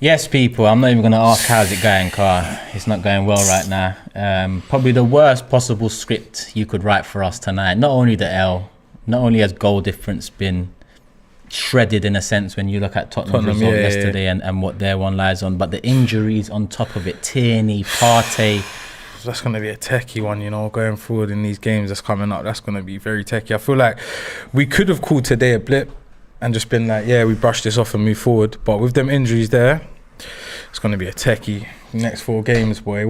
Yes, people, I'm not even going to ask how's it going, car. It's not going well right now. Probably the worst possible script you could write for us tonight. Not only the L, not only has goal difference been shredded in a sense when you look at Tottenham's result yesterday and what their one lies on, but the injuries on top of it, Tierney, Partey. That's going to be a techie one, going forward in these games that's coming up. That's going to be very techie. I feel like we could have called today a blip and just been like, we brushed this off and move forward. But with them injuries there, it's going to be a techie. Next 4 games, boy.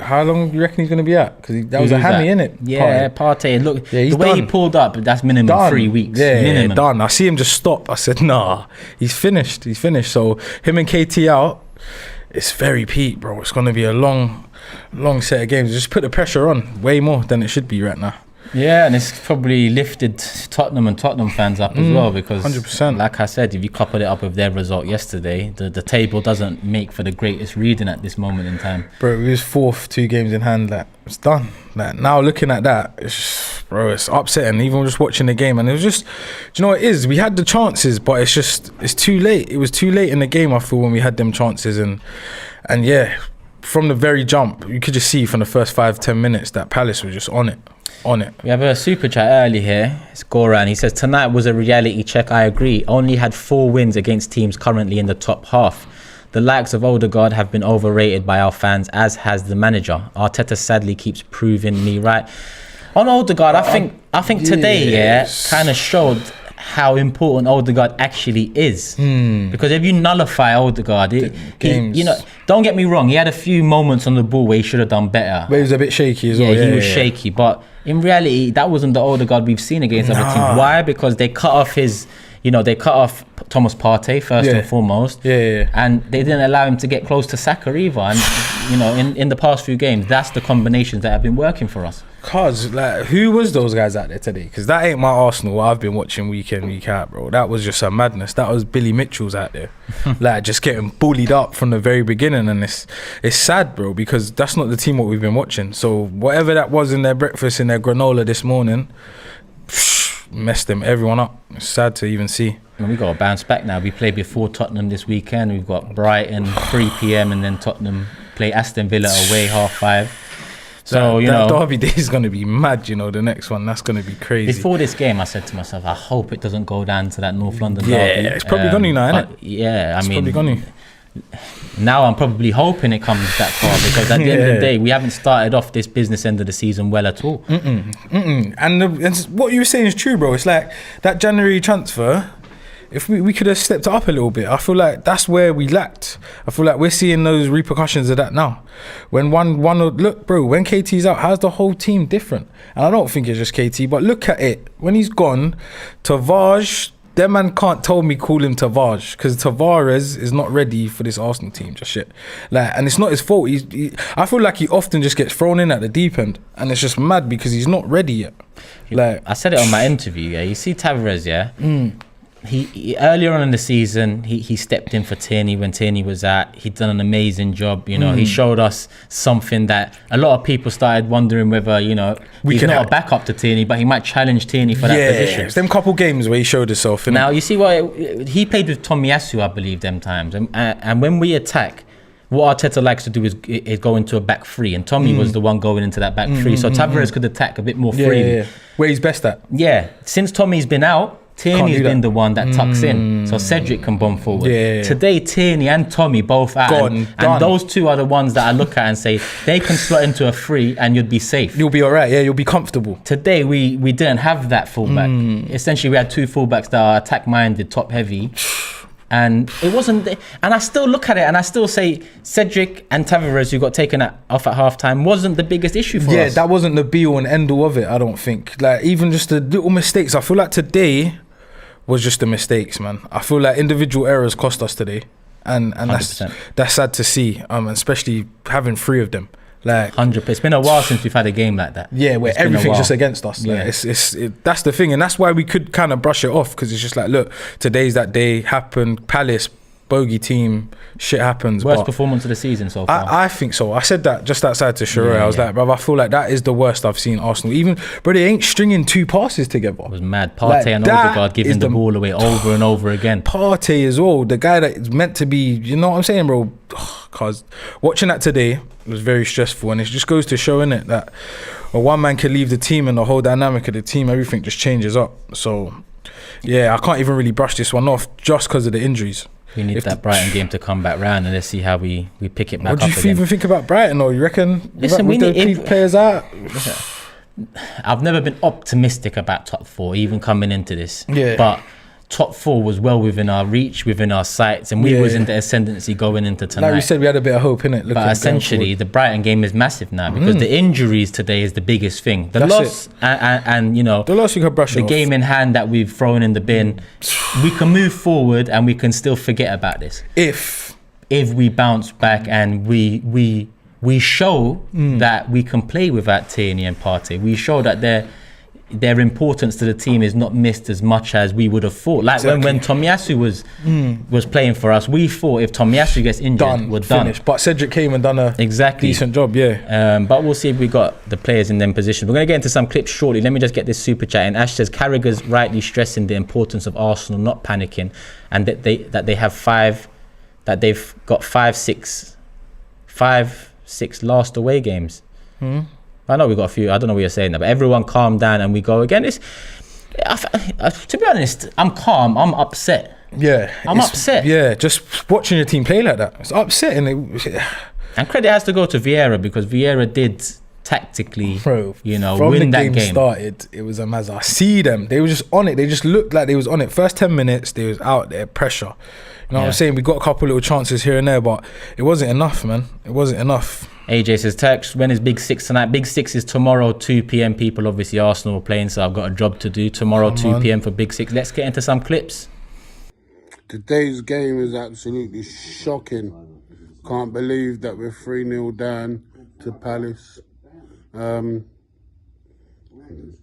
How long do you reckon he's going to be at? Because that was a hammy, innit? Yeah, Partey. Look, the way he pulled up, that's minimum 3 weeks. Yeah, done. I see him just stop. I said, nah, he's finished. So him and KT out, it's very peak, bro. It's going to be a long set of games. Just put the pressure on way more than it should be right now. Yeah, and it's probably lifted Tottenham and Tottenham fans up as well, because 100%. Like I said, if you couple it up with their result yesterday, the table doesn't make for the greatest reading at this moment in time. Bro, we was 4th, 2 games in hand. It's done. Now looking at that, it's upsetting. Even just watching the game, and it was just, do you know what it is? We had the chances, but it's too late. It was too late in the game, I feel, when we had them chances, and yeah, from the very jump, you could just see from the first 5-10 minutes that Palace was just on it. We have a super chat early here. It's Goran. He says, tonight was a reality check. I agree. Only had 4 wins against teams currently in the top half. The likes of Odegaard have been overrated by our fans, as has the manager. Arteta sadly keeps proving me right. On Odegaard, I think today, kind of showed how important Odegaard actually is. Because if you nullify Odegaard, don't get me wrong, he had a few moments on the ball where he should have done better. But he was a bit shaky as well. He was shaky, but in reality, that wasn't the Odegaard we've seen against other teams. Why? Because they cut off Thomas Partey first and foremost, and they didn't allow him to get close to Saka either. And in the past few games, that's the combinations that have been working for us. Cause who was those guys out there today? Because that ain't my Arsenal I've been watching week in, week out, bro. That was just a madness. That was Billy Mitchell's out there, just getting bullied up from the very beginning. And it's sad, bro, because that's not the team what we've been watching. So whatever that was in their breakfast, in their granola this morning, messed everyone up. It's sad to even see. And we got to bounce back now. We play before Tottenham this weekend. We've got Brighton 3 p.m. and then Tottenham play Aston Villa away 5:30. So that Derby day is going to be mad. The next one, that's going to be crazy. Before this game, I said to myself, I hope it doesn't go down to that North London derby. Yeah, it's probably going to now, isn't it? Yeah, it's probably going to. Now I'm probably hoping it comes that far, because at the end of the day, we haven't started off this business end of the season well at all. And what you were saying is true, bro. It's like that January transfer. If we could have stepped it up a little bit, I feel like that's where we lacked. I feel like we're seeing those repercussions of that now. When one look, bro, when KT's out, how's the whole team different? And I don't think it's just KT, but look at it. When he's gone, Tavares, that man can't tell me call him Tavares, because Tavares is not ready for this Arsenal team just yet. And it's not his fault. I feel like he often just gets thrown in at the deep end, and it's just mad because he's not ready yet. I said it on my interview. You see Tavares, He earlier on in the season, he stepped in for Tierney when Tierney was out. He'd done an amazing job. He showed us something that a lot of people started wondering whether he's not a backup to Tierney, but he might challenge Tierney for that position. It's them couple games where he showed himself. Now you see what he played with Tomiyasu, I believe, them times, and when we attack, what Arteta likes to do is go into a back 3, and Tommy was the one going into that back 3. So Tavares could attack a bit more freely. Where he's best at. Yeah, since Tommy's been out, Tierney's been the one that tucks in, so Cedric can bomb forward. Today, Tierney and Tommy both out, and those two are the ones that I look at and say they can slot into a 3 and you'd be safe. You'll be all right. Yeah, you'll be comfortable. Today, we didn't have that fullback. Essentially, we had 2 fullbacks that are attack-minded, top-heavy. And it wasn't, and I still look at it and I still say Cedric and Tavares, who got taken off at halftime, wasn't the biggest issue for us. Yeah, that wasn't the be-all and end-all of it, I don't think. Even just the little mistakes, I feel like today was just the mistakes, man. I feel like individual errors cost us today, and that's sad to see, especially having 3 of them. 100%. It's been a while since we've had a game like that. Yeah, where everything's just against us. That's the thing, and that's why we could kind of brush it off, because it's just like, look, today's that day. Happened. Palace bogey team. Shit happens. Worst but performance of the season so far. I think so. I said that just outside to Sheree. Yeah, I was like, bro, I feel like that is the worst I've seen Arsenal. Even, bro, they ain't stringing 2 passes together. It was mad. Partey and Odegaard giving the ball away over and over again. Partey as well, the guy that is meant to be, you know what I'm saying, bro? Cause watching that today was very stressful, and it just goes to show, innit, that one man can leave the team and the whole dynamic of the team, everything just changes up. So, yeah, I can't even really brush this one off just because of the injuries. We need that Brighton game to come back round, and let's see how we pick it back up again. What do you even think about Brighton, or you reckon Listen, with the players out? I've never been optimistic about top 4, even coming into this. Yeah. But top 4 was well within our reach, within our sights, and we was in the ascendancy going into tonight. Like we said, we had a bit of hope, innit? But essentially, the Brighton game is massive now, because the injuries today is the biggest thing. The loss and you know, the loss you can brush the off. game in hand that we've thrown in the bin, we can move forward and we can still forget about this If we bounce back and we show that we can play without Tierney and Partey. We show that their importance to the team is not missed as much as we would have thought. Like when Tomiyasu was playing for us, we thought if Tomiyasu gets injured, we're done. Finished. But Cedric came and done a decent job, yeah. But we'll see if we got the players in them positions. We're going to get into some clips shortly. Let me just get this super chat in. Ash says Carragher's rightly stressing the importance of Arsenal not panicking, and that they've got 5-6 last away games. I know we got a few. I don't know what you're saying, but everyone calm down and we go again. To be honest, I'm calm. I'm upset. Yeah, I'm upset. Yeah, just watching your team play like that, it's upsetting. And credit has to go to Vieira, because Vieira did tactically, win that game. Started, it was a mazza. I see them. They were just on it. They just looked like they was on it. First 10 minutes, they was out there, pressure. You know what I'm saying? We got a couple little chances here and there, but it wasn't enough, man. It wasn't enough. AJ says, Turks, when is Big 6 tonight? Big 6 is tomorrow, 2 p.m. People, obviously Arsenal are playing, so I've got a job to do. Tomorrow, 2 p.m. for Big 6. Let's get into some clips. Today's game is absolutely shocking. Can't believe that we're 3-0 down to Palace.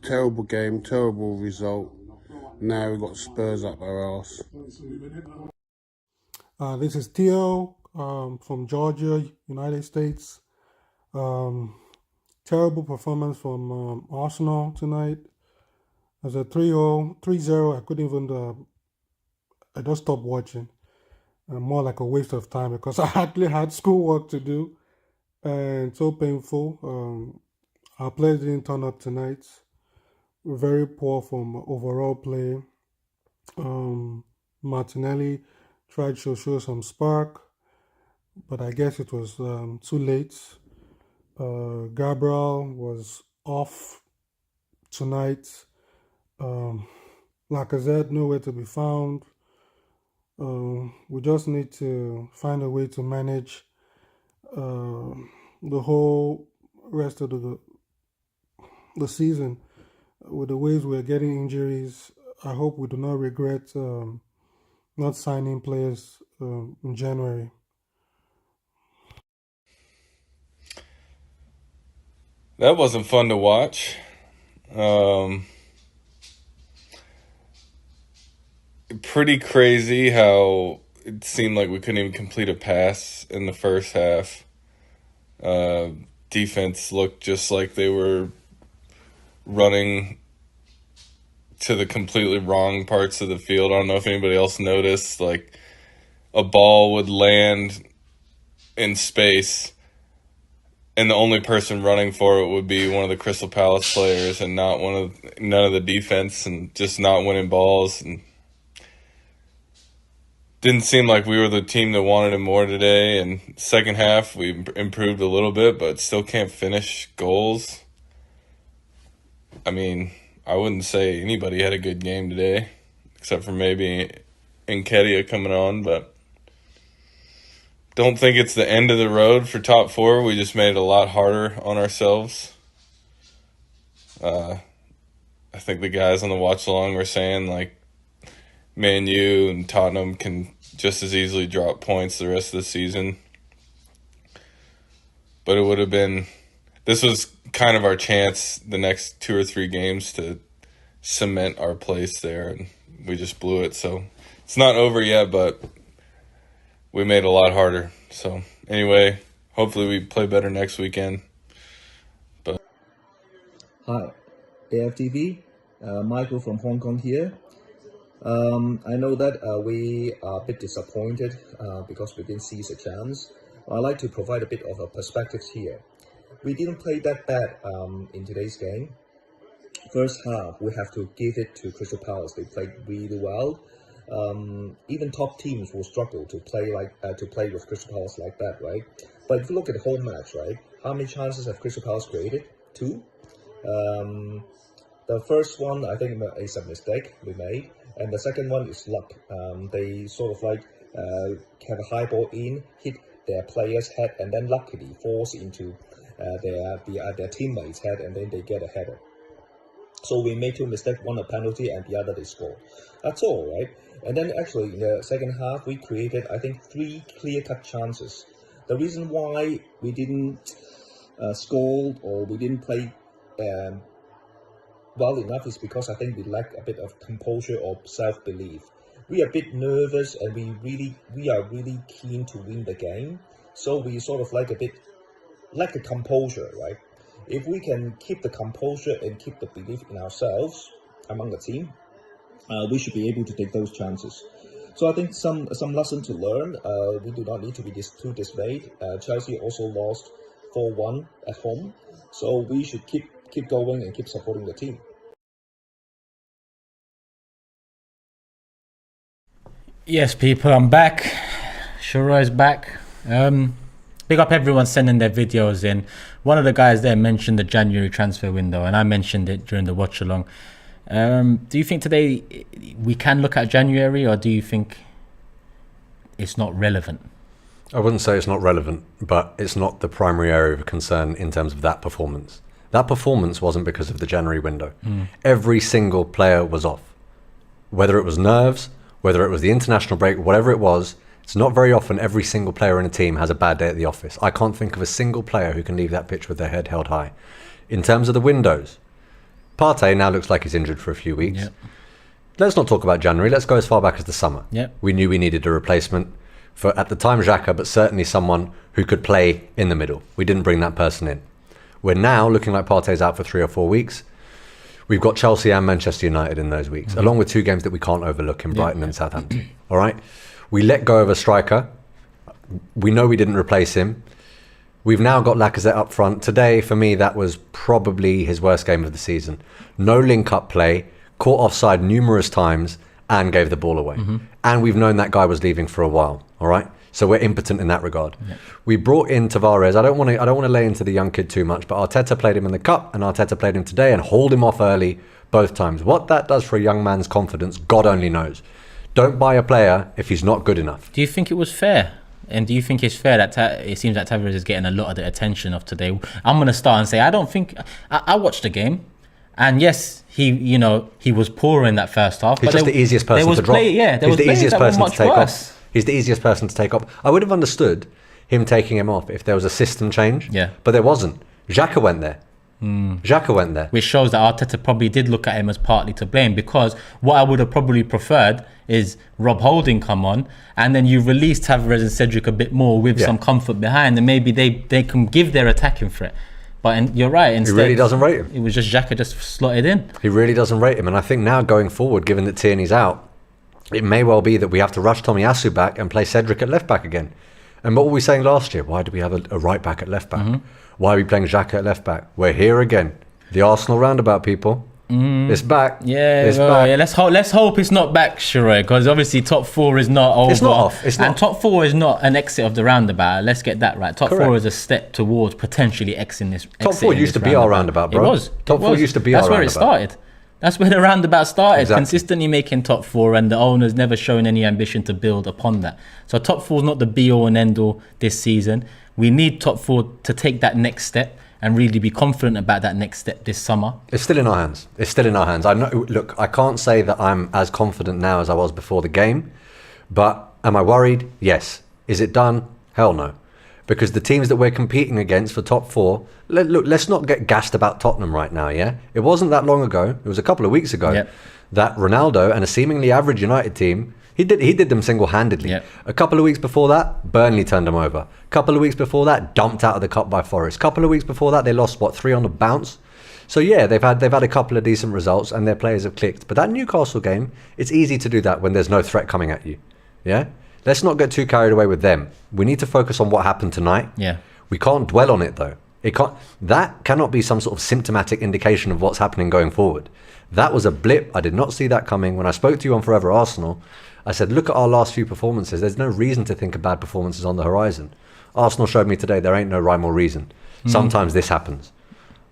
Terrible game, terrible result. Now we've got Spurs up our arse. This is Theo from Georgia, United States. Terrible performance from Arsenal tonight. As a 3-0, I couldn't even, I just stopped watching. More like a waste of time, because I actually had schoolwork to do, and so painful. Our players didn't turn up tonight. Very poor from overall play. Martinelli tried to show some spark, but I guess it was too late. Gabriel was off tonight. Lacazette nowhere to be found. We just need to find a way to manage the whole rest of the season. With the ways we're getting injuries, I hope we do not regret not signing players in January. That wasn't fun to watch. Pretty crazy how it seemed like we couldn't even complete a pass in the first half. Defense looked just like they were running to the completely wrong parts of the field. I don't know if anybody else noticed, like a ball would land in space and the only person running for it would be one of the Crystal Palace players and none of the defense, and just not winning balls. And didn't seem like we were the team that wanted it more today. And second half, we improved a little bit, but still can't finish goals. I mean, I wouldn't say anybody had a good game today, except for maybe Nketiah coming on, but don't think it's the end of the road for top 4. We just made it a lot harder on ourselves. I think the guys on the watch along were saying, like, Man U and Tottenham can just as easily drop points the rest of the season. But it would have been, this was kind of our chance the next 2 or 3 games to cement our place there, and we just blew it. So it's not over yet, but we made it a lot harder. So anyway, hopefully we play better next weekend. But Hi, AFTV, Michael from Hong Kong here. I know that we are a bit disappointed because we didn't seize a chance. I'd like to provide a bit of a perspective here. We didn't play that bad in today's game. First half, we have to give it to Crystal Palace. They played really well. Even top teams will struggle to play with Crystal Palace like that, right? But if you look at the whole match, right, how many chances have Crystal Palace created? 2. The first one, I think, is a mistake we made, and the second one is luck. They sort of have a high ball in, hit their player's head, and then luckily falls into their teammates' head, and then they get a header. So we made 2 mistakes, one a penalty and the other they score. That's all, right? And then actually in the second half, we created, I think, 3 clear-cut chances. The reason why we didn't score or we didn't play well enough is because I think we lack a bit of composure or self-belief. We are a bit nervous and we are really keen to win the game. So we sort of lack a composure, right? If we can keep the composure and keep the belief in ourselves among the team, we should be able to take those chances. So I think some lesson to learn. We do not need to be too dismayed. Chelsea also lost 4-1 at home, so we should keep going and keep supporting the team. Yes, people, I'm back. Shura is back. Big up everyone sending their videos in. One of the guys there mentioned the January transfer window, and I mentioned it during the watch along. Do you think today we can look at January, or do you think it's not relevant? I wouldn't say it's not relevant, but it's not the primary area of concern in terms of that performance. That performance wasn't because of the January window. Every single player was off. Whether it was nerves, whether it was the international break, whatever it was, it's not very often every single player in a team has a bad day at the office. I can't think of a single player who can leave that pitch with their head held high. In terms of the windows, Partey now looks like he's injured for a few weeks. Yep. Let's not talk about January. Let's go as far back as the summer. Yep. We knew we needed a replacement for, at the time, Xhaka, but certainly someone who could play in the middle. We didn't bring that person in. We're now looking like Partey's out for 3 or 4 weeks. We've got Chelsea and Manchester United in those weeks, along with 2 games that we can't overlook in Brighton and Southampton. All right? We let go of a striker. We know we didn't replace him. We've now got Lacazette up front. Today, for me, that was probably his worst game of the season. No link-up play, caught offside numerous times, and gave the ball away. And we've known that guy was leaving for a while. All right? So we're impotent in that regard. We brought in Tavares. I don't want to lay into the young kid too much, but Arteta played him in the cup, and Arteta played him today and hauled him off early both times. What that does for a young man's confidence, God only knows. Don't buy a player if he's not good enough. Do you think it was fair? And do you think it's fair that it seems that Tavares is getting a lot of the attention of today? I'm going to start and say, I don't think... I watched the game, and yes, he was poor in that first half. He's just the easiest person to drop. He's the easiest person to take off. He's the easiest person to take off. I would have understood him taking him off if there was a system change. Yeah. But there wasn't. Xhaka went there. Xhaka went there. Which shows that Arteta probably did look at him as partly to blame, because what I would have probably preferred is Rob Holding come on, and then you release Tavares and Cedric a bit more with some comfort behind, and maybe they can give their attacking threat. But you're right. Instead, he really doesn't rate him. It was just Xhaka just slotted in. He really doesn't rate him. And I think now going forward, given that Tierney's out, it may well be that we have to rush Tomiyasu back and play Cedric at left back again. And what were we saying last year? Why do we have a right back at left back? Why are we playing Xhaka at left back? We're here again. The Arsenal roundabout, people. It's back. It's back. Yeah. Let's hope it's not back, Sheree, because obviously top 4 is not over. It's not off. It's not. And top 4 is not an exit of the roundabout. Let's get that right. Top 4 is a step towards potentially exiting this. Top 4 used to be our roundabout, bro. It was. Top 4 used to be our roundabout. That's where it started. That's where the roundabout started. Exactly. Consistently making top 4, and the owners never showing any ambition to build upon that. So top 4 is not the be all and end all this season. We need top 4 to take that next step and really be confident about that next step this summer. It's still in our hands. It's still in our hands. I know. Look, I can't say that I'm as confident now as I was before the game, but am I worried? Yes. Is it done? Hell no. Because the teams that we're competing against for top 4, look, let's not get gassed about Tottenham right now, yeah? It wasn't that long ago, it was a couple of weeks ago, that Ronaldo and a seemingly average United team He did them single-handedly. Yep. A couple of weeks before that, Burnley turned them over. A couple of weeks before that, dumped out of the cup by Forest. A couple of weeks before that, they lost 3 on the bounce. So yeah, they've had a couple of decent results and their players have clicked. But that Newcastle game, it's easy to do that when there's no threat coming at you. Yeah? Let's not get too carried away with them. We need to focus on what happened tonight. Yeah. We can't dwell on it though. That cannot be some sort of symptomatic indication of what's happening going forward. That was a blip. I did not see that coming. When I spoke to you on Forever Arsenal, I said, look at our last few performances. There's no reason to think of bad performances on the horizon. Arsenal showed me today there ain't no rhyme or reason. Sometimes this happens.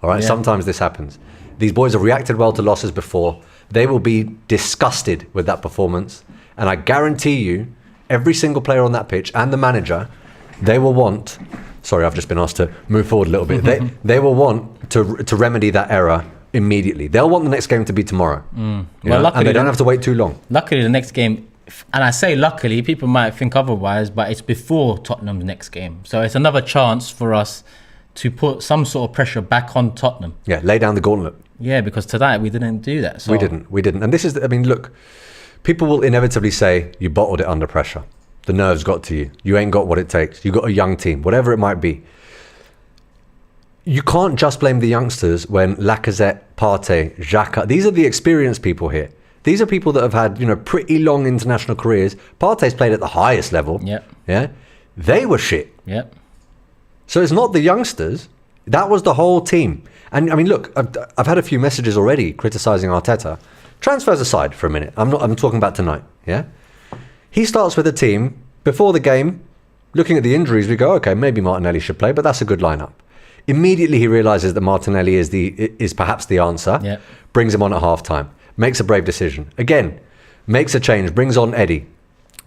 All right, sometimes this happens. These boys have reacted well to losses before. They will be disgusted with that performance. And I guarantee you, every single player on that pitch and the manager, they will want... Sorry, I've just been asked to move forward a little bit. They will want to remedy that error immediately. They'll want the next game to be tomorrow. Well, Luckily, and they don't have to wait too long. Luckily, the next game, and I say luckily, people might think otherwise, but it's before Tottenham's next game. So it's another chance for us to put some sort of pressure back on Tottenham. Yeah, lay down the gauntlet. Yeah, because tonight we didn't do that. So. We didn't. And this is, I mean, look, people will inevitably say you bottled it under pressure. The nerves got to you. You ain't got what it takes. You got a young team, whatever it might be. You can't just blame the youngsters when Lacazette, Partey, Xhaka, these are the experienced people here. These are people that have had, pretty long international careers. Partey's played at the highest level. Yep. Yeah. They were shit. Yep. So it's not the youngsters. That was the whole team. And I mean, look, I've had a few messages already criticizing Arteta. Transfers aside for a minute. I'm talking about tonight. Yeah. He starts with a team before the game. Looking at the injuries, we go, okay, maybe Martinelli should play, but that's a good lineup. Immediately he realizes that Martinelli is perhaps the answer. Yep. Brings him on at halftime. Makes a brave decision. Again, makes a change. Brings on Eddie.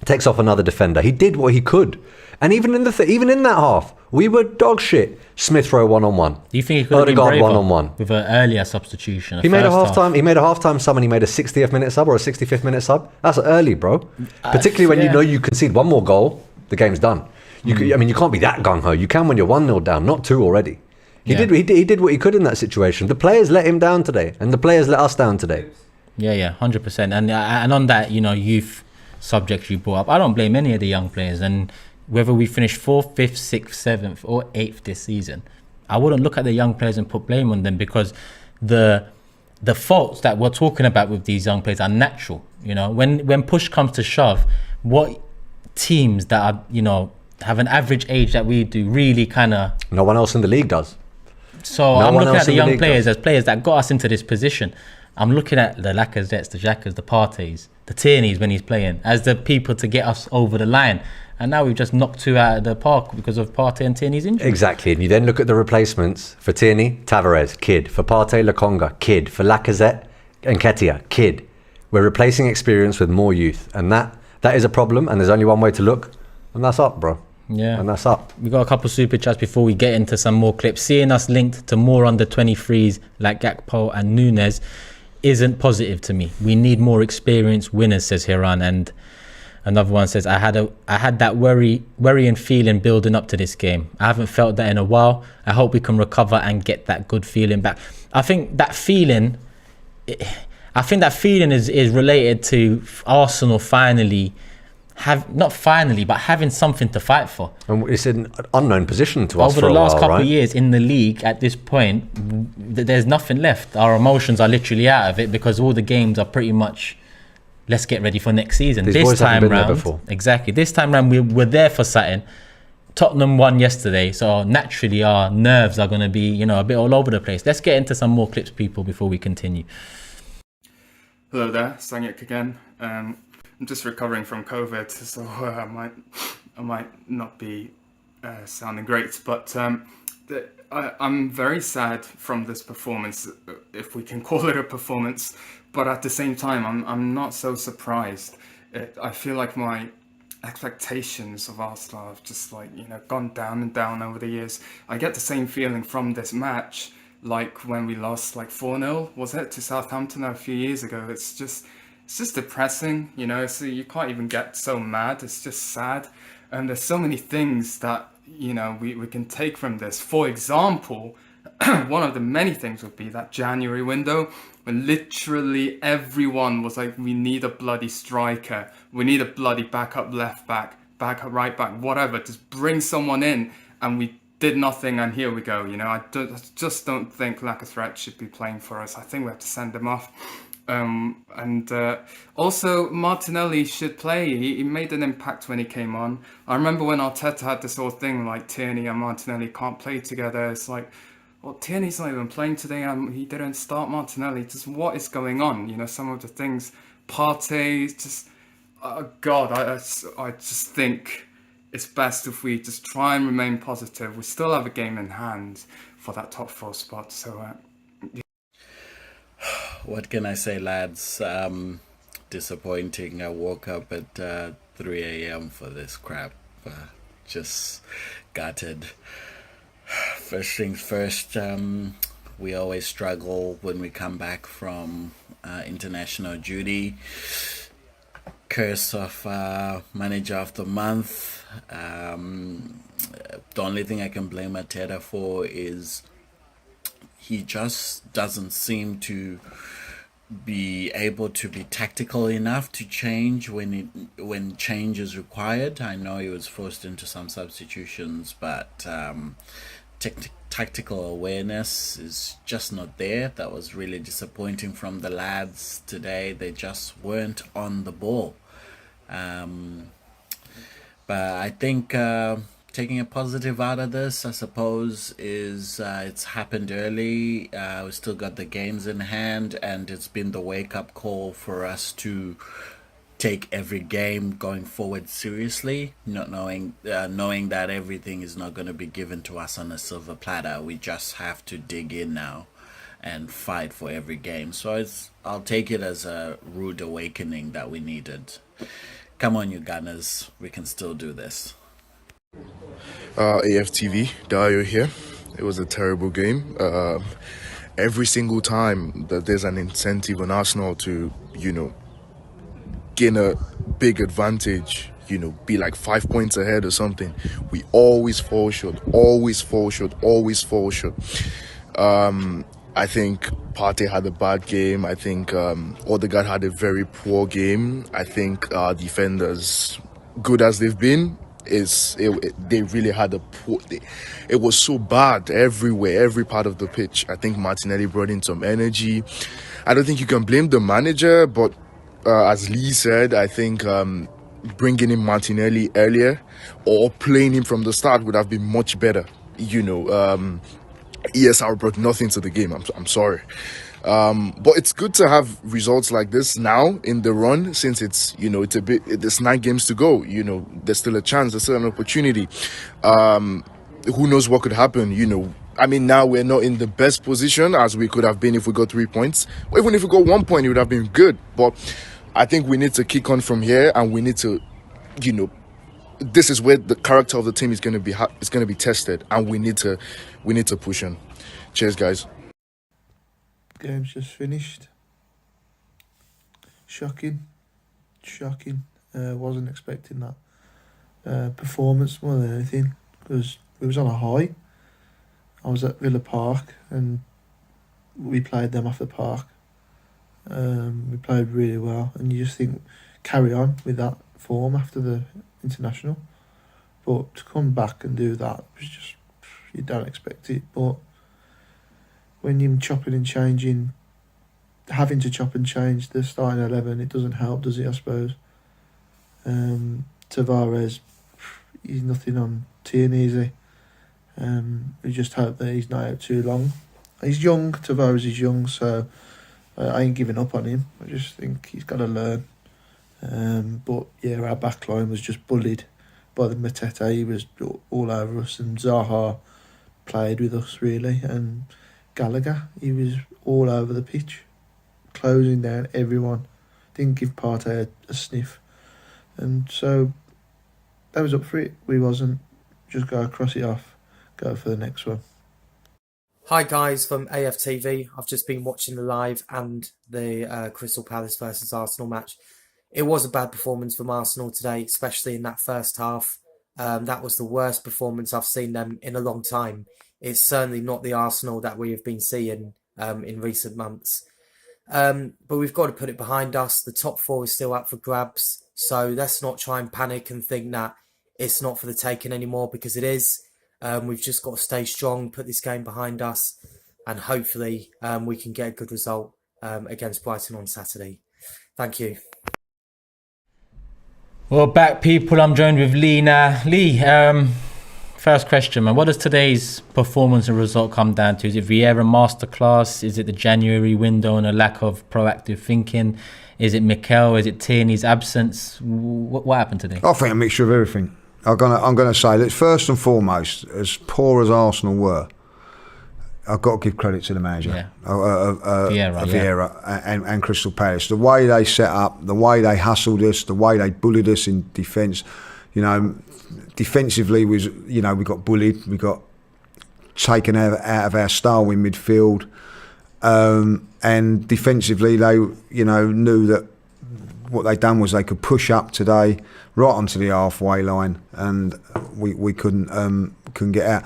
Takes off another defender. He did what he could. And even in that half, we were dog shit. Smith Rowe 1-on-1. Do you think he could have been braver 1-on-1 with an earlier substitution? He made a halftime sub and he made a 60th minute sub or a 65th minute sub. That's early, bro. Particularly when you know you concede one more goal, the game's done. You can't be that gung ho. You can when you're 1-0 down, not 2 already. He did what he could in that situation. The players let him down today, and the players let us down today. Yeah, 100%. And on that, youth subject you brought up, I don't blame any of the young players. And whether we finish 4th, 5th, 6th, 7th or 8th this season, I wouldn't look at the young players and put blame on them, because the faults that we're talking about with these young players are natural. When push comes to shove, what teams that are, have an average age that we do really kind of... No one else in the league does. So I'm looking at the young players as players that got us into this position. I'm looking at the Lacazettes, the Xhakas, the Parteys, the Tierney's when he's playing, as the people to get us over the line. And now we've just knocked 2 out of the park because of Partey and Tierney's injury. Exactly. And you then look at the replacements. For Tierney, Tavares, kid. For Partey, Lokonga, kid. For Lacazette, Nketiah, kid. We're replacing experience with more youth. And that is a problem. And there's only one way to look. And that's up, bro. Yeah. And that's up. We got a couple super chats before we get into some more clips. Seeing us linked to more under 23s like Gakpo and Nunes isn't positive to me. We need more experienced winners, says Hiran. And another one says, I had that worrying feeling building up to this game. I haven't felt that in a while. I hope we can recover and get that good feeling back. I think that feeling is related to Arsenal having something to fight for. And it's an unknown position to us over for the last couple right? of years in the league. At this point, there's nothing left. Our emotions are literally out of it because all the games are pretty much, let's get ready for next season. This time round, exactly. This time round, we're there for something. Tottenham won yesterday, so naturally our nerves are going to be, a bit all over the place. Let's get into some more clips, people, before we continue. Hello there, Sanyek again. I'm just recovering from COVID, so I might not be sounding great, but I'm very sad from this performance, if we can call it a performance. But at the same time, I'm not so surprised. I feel like my expectations of Arsenal have just gone down and down over the years. I get the same feeling from this match, like when we lost 4-0, was it, to Southampton a few years ago. It's just depressing, so you can't even get so mad. It's just sad. And there's so many things that, we can take from this. For example, one of the many things would be that January window when literally everyone was like, we need a bloody striker, we need a bloody backup left back, backup right back, whatever, just bring someone in, and we did nothing, and here we go. I just don't think Lacazette should be playing for us. I think we have to send him off. And also Martinelli should play. He made an impact when he came on. I remember when Arteta had this whole thing like Tierney and Martinelli can't play together. It's like, well, Tierney's not even playing today, and he didn't start Martinelli. Just what is going on? Some of the things, Partey, just, God, I just think it's best if we just try and remain positive. We still have a game in hand for that top 4 spot. So, what can I say, lads? Disappointing. I woke up at 3 a.m. for this crap. Just gutted. First things first, we always struggle when we come back from international duty. Curse of manager of the month. The only thing I can blame Arteta for is he just doesn't seem to be able to be tactical enough to change when change is required. I know he was forced into some substitutions, but tactical awareness is just not there. That was really disappointing from the lads today. They just weren't on the ball. But I think taking a positive out of this, I suppose, is it's happened early. We still got the games in hand, and it's been the wake-up call for us to take every game going forward seriously, not knowing that everything is not going to be given to us on a silver platter. We just have to dig in now and fight for every game. So I'll take it as a rude awakening that we needed. Come on, you Gunners, we can still do this. AFTV, Dario here. It was a terrible game. Every single time that there's an incentive on Arsenal to, gain a big advantage, be like 5 points ahead or something, we always fall short. I think Partey had a bad game. I think Odegaard had a very poor game. I think our defenders, good as they've been, they really had a poor day. It was so bad everywhere, every part of the pitch. I think Martinelli brought in some energy. I don't think you can blame the manager, but as Lee said, I think bringing in Martinelli earlier or playing him from the start would have been much better. ESR brought nothing to the game. I'm sorry. But it's good to have results like this now in the run, since it's there's 9 games to go. There's still a chance, there's still an opportunity. Who knows what could happen? Now we're not in the best position as we could have been if we got 3 points. Or even if we got 1 point, it would have been good. But I think we need to kick on from here, and we need to, this is where the character of the team is going to be tested, and we need to push on. Cheers, guys. Game's just finished. Shocking. Wasn't expecting that performance more than anything, because we was on a high. I was at Villa Park and we played them off the park. We played really well, and you just think carry on with that form after the international. But to come back and do that was just, you don't expect it. But when you're chopping and changing, having to chop and change the starting 11, it doesn't help, does it, I suppose? Tavares, he's nothing on Tierney, is he? We just hope that he's not out too long. He's young, Tavares is young, so I ain't giving up on him. I just think he's got to learn. But yeah, our back line was just bullied by the Mateta. He was all over us, and Zaha played with us really, and Gallagher, he was all over the pitch, closing down everyone. Didn't give Partey a sniff, and so that was up for it. We wasn't. Just go across it off, go for the next one. Hi guys from AFTV. I've just been watching the live and the Crystal Palace versus Arsenal match. It was a bad performance from Arsenal today, especially in that first half. That was the worst performance I've seen them in a long time. it's certainly not the Arsenal that we have been seeing in recent months. But we've got to put it behind us. The top 4 is still up for grabs. So let's not try and panic and think that it's not for the taking anymore, because it is. We've just got to stay strong, put this game behind us, and hopefully we can get a good result against Brighton on Saturday. Thank you. Well, back people, I'm joined with Lee now. Lee, first question, man. What does today's performance and result come down to? Is it Vieira masterclass? Is it the January window and a lack of proactive thinking? Is it Mikel? Is it Tierney's absence? What happened today? I think a mixture of everything. I'm gonna say that first and foremost, as poor as Arsenal were, I've got to give credit to the manager, Vieira and Crystal Palace. The way they set up, the way they hustled us, the way they bullied us in defence. You know, defensively we got bullied, we got taken out of our style in midfield, and defensively they knew that what they'd done was they could push up today right onto the halfway line, and we couldn't get out.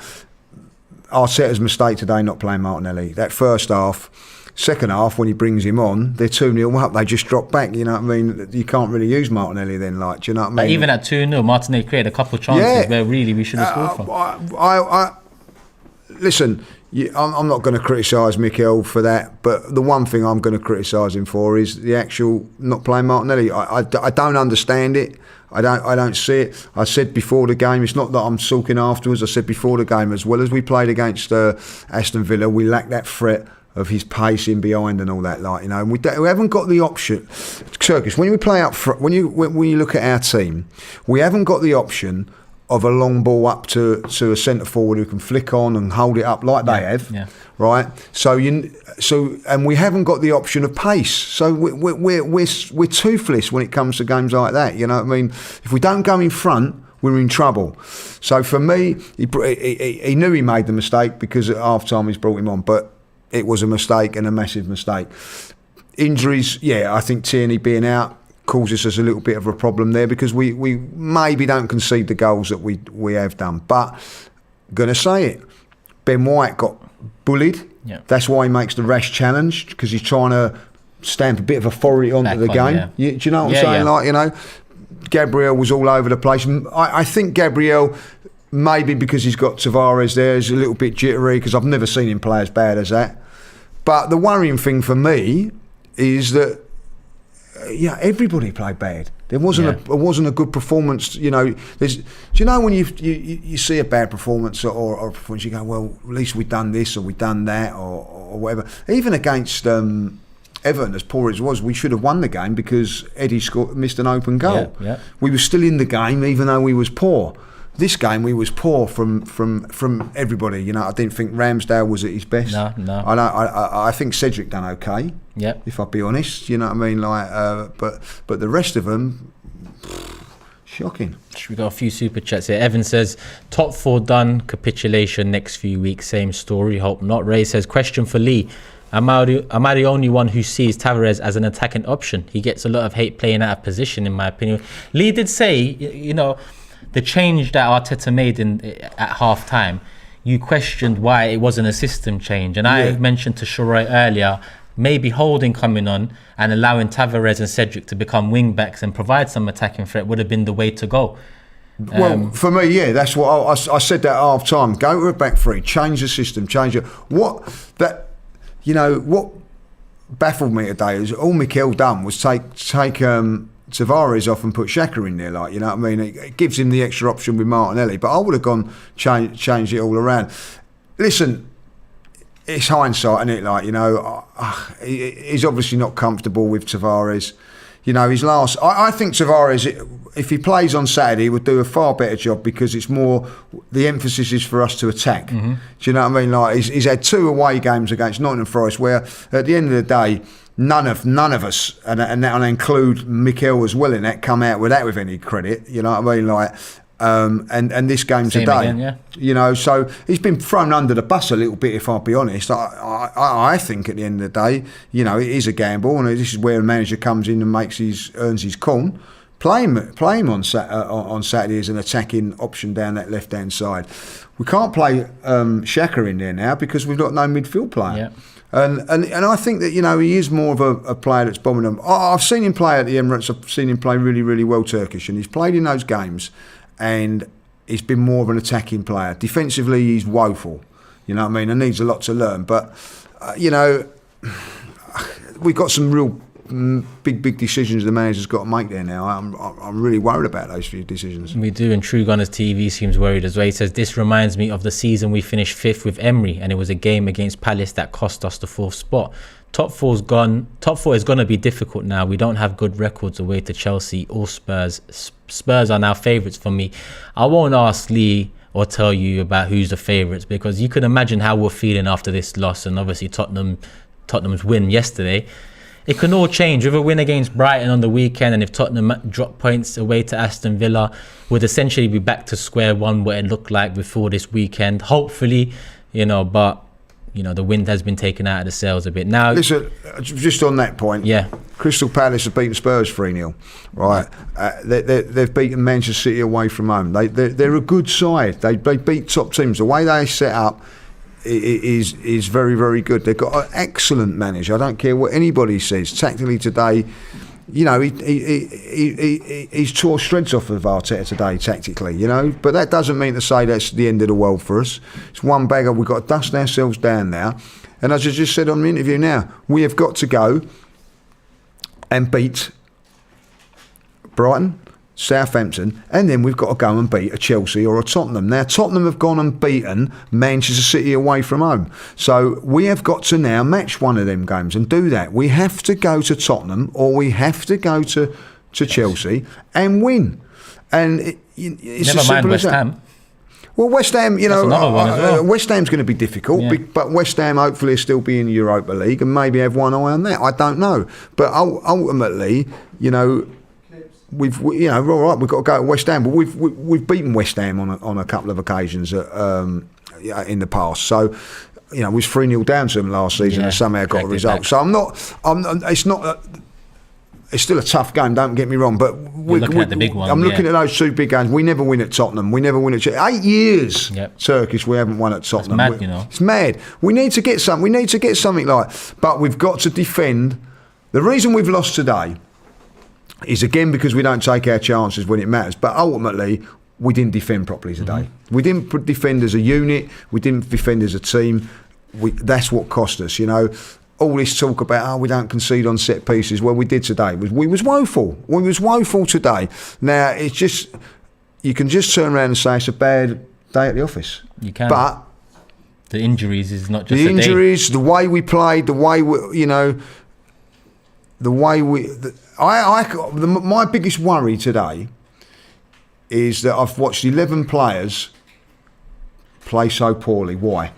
Arteta's mistake today not playing Martinelli. That first half, second half when he brings him on, they're 2-0 up. They just drop back. You know what I mean? You can't really use Martinelli then. Do you know what I mean? But even at 2-0, Martinelli created a couple of chances where really we should have scored from. Listen, I'm not going to criticise Mikel for that, but the one thing I'm going to criticise him for is the actual not playing Martinelli. I don't understand it. I don't see it. I said before the game, it's not that I'm sulking afterwards. I said before the game, as well as we played against Aston Villa, we lack that threat of his pace in behind and all that, and we haven't got the option. Circus, when we play up front, when you look at our team, we haven't got the option of a long ball up to a centre forward who can flick on and hold it up like they have, right? So and we haven't got the option of pace. So we're toothless when it comes to games like that. You know what I mean? If we don't go in front, we're in trouble. So for me, he knew he made the mistake because at half time he's brought him on, but it was a mistake and a massive mistake. Injuries, I think Tierney being out causes us a little bit of a problem there because we maybe don't concede the goals that we have done. But gonna say it, Ben White got bullied. Yeah. That's why he makes the rash challenge, because he's trying to stamp a bit of authority onto the game. Do you know what I'm saying? Like, Gabriel was all over the place. I think Gabriel, maybe because he's got Tavares there, is a little bit jittery because I've never seen him play as bad as that. But the worrying thing for me is that everybody played bad. There wasn't a good performance. Do you know when you see a bad performance or a performance, you go, well, at least we've done this or we've done that or whatever. Even against Everton, as poor as it was, we should have won the game because Eddie missed an open goal. We were still in the game even though we was poor. This game we was poor from everybody. I didn't think Ramsdale was at his best. No. I think Cedric done okay. If I'll be honest, you know what I mean. But the rest of them, shocking. We got a few super chats here. Evan says, top 4 done, capitulation next few weeks. Same story. Hope not. Ray says, question for Lee. Am I the only one who sees Tavares as an attacking option? He gets a lot of hate playing out of position, in my opinion. Lee did say, the change that Arteta made at half time, you questioned why it wasn't a system change. And I mentioned to Shorey earlier, maybe Holding coming on and allowing Tavares and Cedric to become wing backs and provide some attacking threat would have been the way to go. Well, for me, that's what I said that at half time. Go to a back three, change the system, change it. What baffled me today is all Mikel done was take Tavares off and put Xhaka in there, you know what I mean? It gives him the extra option with Martinelli, but I would have gone changed it all around. Listen, it's hindsight, isn't it? He's obviously not comfortable with Tavares. His last. I think Tavares, if he plays on Saturday, would do a far better job because it's more the emphasis is for us to attack. Mm-hmm. Do you know what I mean? He's had 2 away games against Nottingham Forest where, at the end of the day, none of us, and that'll include Mikel as well in that, come out with any credit. You know what I mean? And this game Same today, again, so he's been thrown under the bus a little bit. If I'll be honest, I think at the end of the day, it is a gamble, and this is where a manager comes in and earns his corn. Play him on Saturday as an attacking option down that left-hand side. We can't play Xhaka in there now because we've got no midfield player. And I think that, he is more of a player that's bombing them. I've seen him play at the Emirates. I've seen him play really, really well Turkish, and he's played in those games, and he's been more of an attacking player. Defensively, he's woeful. You know what I mean? And needs a lot to learn. But we've got some real big decisions the manager's got to make there now. I'm really worried about those few decisions. We do, and True Gunners TV seems worried as well. He says, this reminds me of the season we finished 5th with Emery, and it was a game against Palace that cost us the 4th spot. Top four is going to be difficult now. We don't have good records away to Chelsea or Spurs. Spurs are now favourites for me. I won't ask Lee or tell you about who's the favourites, because you can imagine how we're feeling after this loss, and obviously Tottenham's win yesterday. It can all change with a win against Brighton on the weekend, and if Tottenham drop points away to Aston Villa, we'd essentially be back to square one, what it looked like before this weekend. Hopefully, but the wind has been taken out of the sails a bit. Now, listen, just on that point, Crystal Palace have beaten Spurs 3-0, right? They've beaten Manchester City away from home. They're a good side. They beat top teams. The way they set up is very, very good. They've got an excellent manager. I don't care what anybody says. Tactically today, he's tore shreds off of Arteta today, tactically, But that doesn't mean to say that's the end of the world for us. It's one bagger. We've got to dust ourselves down now. And as I just said on the interview now, we have got to go and beat Brighton, Southampton, and then we've got to go and beat a Chelsea or a Tottenham. Now, Tottenham have gone and beaten Manchester City away from home. So we have got to now match one of them games and do that. We have to go to Tottenham or we have to go to Chelsea and win. And it's never as mind simple West as that. Ham. Well, West Ham, well. West Ham's going to be difficult, but West Ham hopefully will still be in the Europa League and maybe have one eye on that. I don't know. But ultimately, we've all right. We've got to go to West Ham, but we've beaten West Ham on a couple of occasions in the past. So we was 3-0 down to them last season and somehow got a result. So it's still a tough game. Don't get me wrong, but we're looking at the big one. I'm looking at those two big games. We never win at Tottenham. We never win at 8 years. Turkish. We haven't won at Tottenham. That's mad, It's mad. We need to get something. We need to get something but we've got to defend. The reason we've lost today is again because we don't take our chances when it matters. But ultimately, we didn't defend properly today. We didn't defend as a unit. We didn't defend as a team. That's what cost us. All this talk about we don't concede on set pieces. Well, we did today. We was woeful. We was woeful today. Now it's just you can just turn around and say it's a bad day at the office. You can. But the injuries is not just the injuries. The way we played. The way we, the way we. My biggest worry today is that I've watched 11 players play so poorly. Why?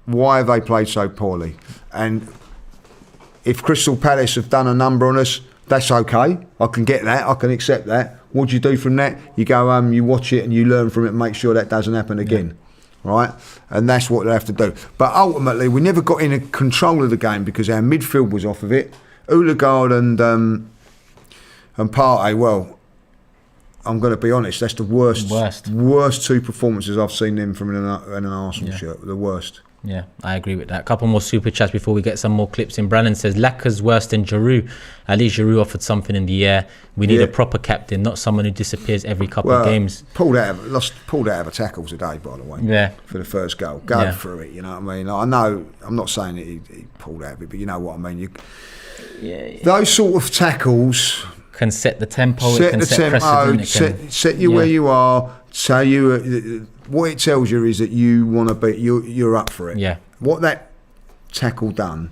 Why have they played so poorly? And if Crystal Palace have done a number on us, that's okay. I can get that. I can accept that. What do you do from that? You go home, you watch it and you learn from it and make sure that doesn't happen again. Right? And that's what they have to do. But ultimately, we never got in control of the game because our midfield was off of it. Odegaard and Partey, well, I'm going to be honest, that's the worst two performances I've seen them from in an Arsenal shirt. The worst. Yeah, I agree with that. A couple more super chats before we get some more clips in. Brandon says, Laka's worse than Giroud. At least Giroud offered something in the air. We need a proper captain, not someone who disappears every couple of games. Pulled out of a tackle today, by the way. Yeah. For the first goal. Go through it, you know what I mean? I know, I'm not saying that he pulled out of it, but you know what I mean. Those sort of tackles can set the tempo, set you where you are, tell you what it tells you is that you want to be, you're up for it. Yeah. What that tackle done,